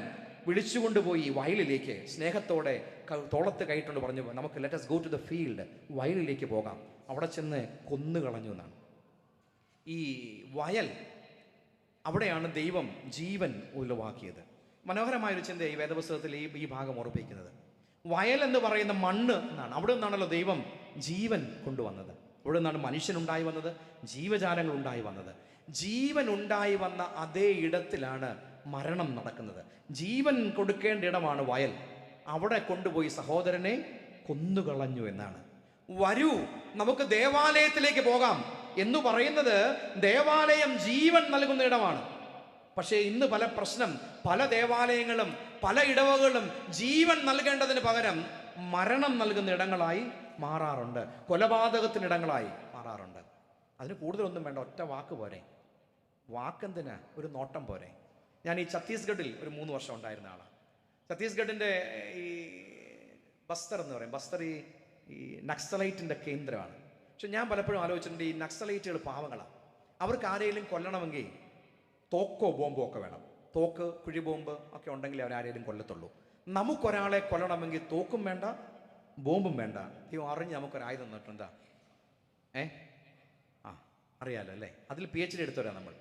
വിളിച്ചുകൊണ്ടുപോയി വയലിലേക്ക് സ്നേഹത്തോടെ തോളത്ത് കൈയിട്ടുണ്ട് പറഞ്ഞു, നമുക്ക് let us go to the field, വയലിലേക്ക് പോകാം. അവിടെ ചെന്ന് കൊന്നുകളഞ്ഞു എന്നാണ്. ഈ വയൽ, അവിടെയാണ് ദൈവം ജീവൻ ഉളവാക്കിയത്. മനോഹരമായൊരു ചിന്ത ഈ വേദപുസ്തകത്തിൽ ഈ ഭാഗം ഓർപ്പിക്കുന്നത്. വയൽ എന്ന് പറയുന്ന മണ്ണ് എന്നാണ്. അവിടെ നിന്നാണല്ലോ ദൈവം ജീവൻ കൊണ്ടുവന്നത്. അവിടെ നിന്നാണ് മനുഷ്യനുണ്ടായി വന്നത്, ജീവജാലങ്ങൾ ഉണ്ടായി വന്നത്. ജീവൻ ഉണ്ടായി വന്ന അതേ ഇടത്തിലാണ് മരണം നടക്കുന്നത്. ജീവൻ കൊടുക്കേണ്ട ഇടമാണ് വയൽ. അവിടെ കൊണ്ടുപോയി സഹോദരനെ കൊന്നുകളഞ്ഞു എന്നാണ്. വരൂ, നമുക്ക് ദേവാലയത്തിലേക്ക് പോകാം. എന്ന് പറയുന്നത് ദേവാലയം ജീവൻ നൽകുന്ന ഇടമാണ്. പക്ഷേ ഇന്ന് പല ദേവാലയങ്ങളും പല ഇടവകളും ജീവൻ നൽകേണ്ടതിന് പകരം മരണം നൽകുന്ന ഇടങ്ങളായി മാറാറുണ്ട്, കൊലപാതകത്തിനിടങ്ങളായി മാറാറുണ്ട്. അതിന് കൂടുതലൊന്നും വേണ്ട, ഒറ്റ വാക്ക് പോരെ. വാക്കെന്തിന്? ഒരു നോട്ടം പോരെ. ഞാൻ ഈ ഛത്തീസ്ഗഡിൽ ഒരു 3 വർഷം ഉണ്ടായിരുന്ന ആളാണ്. ഛത്തീസ്ഗഡിൻ്റെ ഈ ബസ്തർ എന്ന് പറയും, ബസ്തർ ഈ നക്സലൈറ്റിൻ്റെ കേന്ദ്രമാണ്. പക്ഷെ ഞാൻ പലപ്പോഴും ആലോചിച്ചിട്ടുണ്ട്, ഈ നക്സലൈറ്റുകൾ പാവങ്ങളാണ്. അവർക്ക് ആരെങ്കിലും കൊല്ലണമെങ്കിൽ തോക്കോ ബോംബോ ഒക്കെ വേണം. തോക്ക്, കുഴിബോംബ് ഒക്കെ ഉണ്ടെങ്കിൽ അവരാരെങ്കിലും കൊല്ലത്തുള്ളൂ. നമുക്കൊരാളെ കൊല്ലണമെങ്കിൽ തോക്കും വേണ്ട, ബോംബും വേണ്ട. ദൈവം അറിഞ്ഞ് നമുക്കൊരായുധം തന്നിട്ടുണ്ടാ. അറിയാലോ അല്ലേ? അതിൽ PhD എടുത്തവരാ നമ്മൾ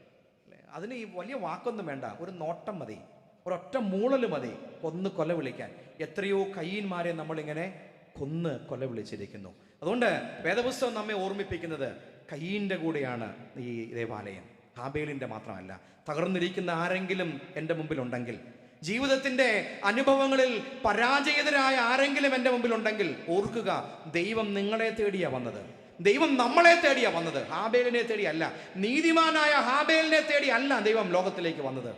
അല്ലേ? അതിന് ഈ വലിയ വാക്കൊന്നും വേണ്ട, ഒരു നോട്ടം മതി, ഒരൊറ്റ മൂളൽ മതി കൊല വിളിക്കാൻ. എത്രയോ കയ്യന്മാരെ നമ്മളിങ്ങനെ കൊല വിളിച്ചിരിക്കുന്നു. അതുകൊണ്ട് വേദപുസ്തകം നമ്മെ ഓർമ്മിപ്പിക്കുന്നത് കയ്യിൻ്റെ കൂടെയാണ് ഈ ദേവാലയം, ഹാബേലിൻ്റെ മാത്രമല്ല. തകർന്നിരിക്കുന്ന ആരെങ്കിലും എൻ്റെ മുമ്പിലുണ്ടെങ്കിൽ, ജീവിതത്തിൻ്റെ അനുഭവങ്ങളിൽ പരാജയതരായ ആരെങ്കിലും എൻ്റെ മുമ്പിലുണ്ടെങ്കിൽ ഓർക്കുക, ദൈവം നിങ്ങളെ തേടിയാ വന്നത്, ദൈവം നമ്മളെ തേടിയാ വന്നത്, ഹാബേലിനെ തേടിയല്ല. നീതിമാനായ ഹാബേലിനെ തേടി അല്ല ദൈവം ലോകത്തിലേക്ക് വന്നത്,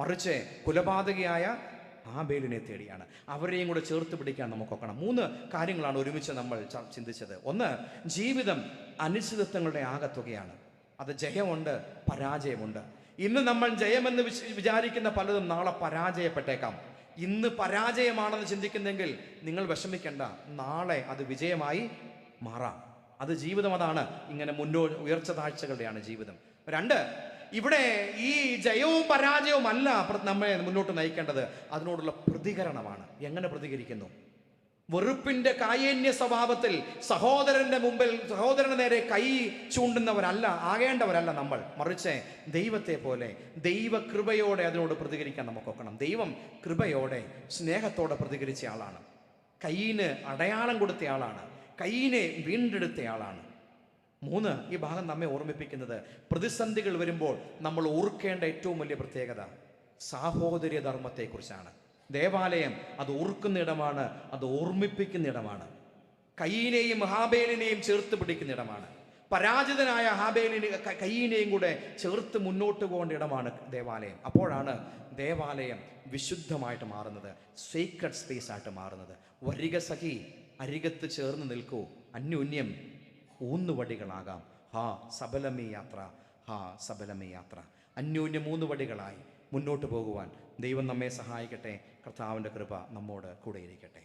മറിച്ച് കൊലപാതകയായ ഹാബേലിനെ തേടിയാണ്. അവരെയും കൂടെ ചേർത്ത് പിടിക്കാൻ നമുക്ക് നോക്കണം. 3 കാര്യങ്ങളാണ് ഒരുമിച്ച് നമ്മൾ ചിന്തിച്ചത്. ഒന്ന്, ജീവിതം അനിശ്ചിതത്വങ്ങളുടെ ആകത്തുകയാണ്. അത് ജയമുണ്ട്, പരാജയമുണ്ട്. ഇന്ന് നമ്മൾ ജയമെന്ന് വിചാരിക്കുന്ന പലതും നാളെ പരാജയപ്പെട്ടേക്കാം. ഇന്ന് പരാജയമാണെന്ന് ചിന്തിക്കുന്നെങ്കിൽ നിങ്ങൾ വിഷമിക്കേണ്ട, നാളെ അത് വിജയമായി മാറാം. അത് ജീവിതം, അതാണ്. ഇങ്ങനെ ഉയർച്ച താഴ്ചകളുടെയാണ് ജീവിതം. 2, ഇവിടെ ഈ ജയവും പരാജയവും അല്ല നമ്മെ മുന്നോട്ട് നയിക്കേണ്ടത്, അതിനോടുള്ള പ്രതികരണമാണ്. എങ്ങനെ പ്രതികരിക്കുന്നു? വെറുപ്പിന്റെ കായേന്യ സ്വഭാവത്തിൽ സഹോദരന്റെ മുമ്പിൽ സഹോദരന് നേരെ കൈ ആകേണ്ടവരല്ല നമ്മൾ, മറിച്ച് ദൈവത്തെ പോലെ ദൈവ കൃപയോടെ അതിനോട് പ്രതികരിക്കാൻ നമുക്ക് നോക്കണം. ദൈവം കൃപയോടെ സ്നേഹത്തോടെ പ്രതികരിച്ച ആളാണ്. കയ്യിന് അടയാളം കൊടുത്ത ആളാണ്, കയ്യിനെ വീണ്ടെടുത്തയാളാണ്. 3, ഈ ഭാഗം നമ്മെ ഓർമ്മിപ്പിക്കുന്നത് പ്രതിസന്ധികൾ വരുമ്പോൾ നമ്മൾ ഓർക്കേണ്ട ഏറ്റവും വലിയ പ്രത്യേകത സാഹോദര്യ ധർമ്മത്തെക്കുറിച്ചാണ്. ദേവാലയം അത് ഓർക്കുന്ന ഇടമാണ്, അത് ഓർമ്മിപ്പിക്കുന്ന ഇടമാണ്. കയ്യിനെയും ഹാബേലിനെയും ചേർത്ത് പിടിക്കുന്ന ഇടമാണ്. പരാജിതനായ കയ്യിനെയും കൂടെ ചേർത്ത് മുന്നോട്ട് പോകേണ്ട ഇടമാണ് ദേവാലയം. അപ്പോഴാണ് ദേവാലയം വിശുദ്ധമായിട്ട് മാറുന്നത്, സീക്രട്ട് സ്പേസ് ആയിട്ട് മാറുന്നത്. വരിക സഖി, അരികത്ത് ചേർന്ന് നിൽക്കൂ, അന്യോന്യം ഊന്നുവടികളാകാം. ഹാ സബലമേ യാത്ര, ഹാ സബലമേ യാത്ര. അന്യോന്യം ഊന്നുവടികളായി മുന്നോട്ട് പോകുവാൻ ദൈവം നമ്മെ സഹായിക്കട്ടെ. കർത്താവിൻ്റെ കൃപ നമ്മോട് കൂടെയിരിക്കട്ടെ.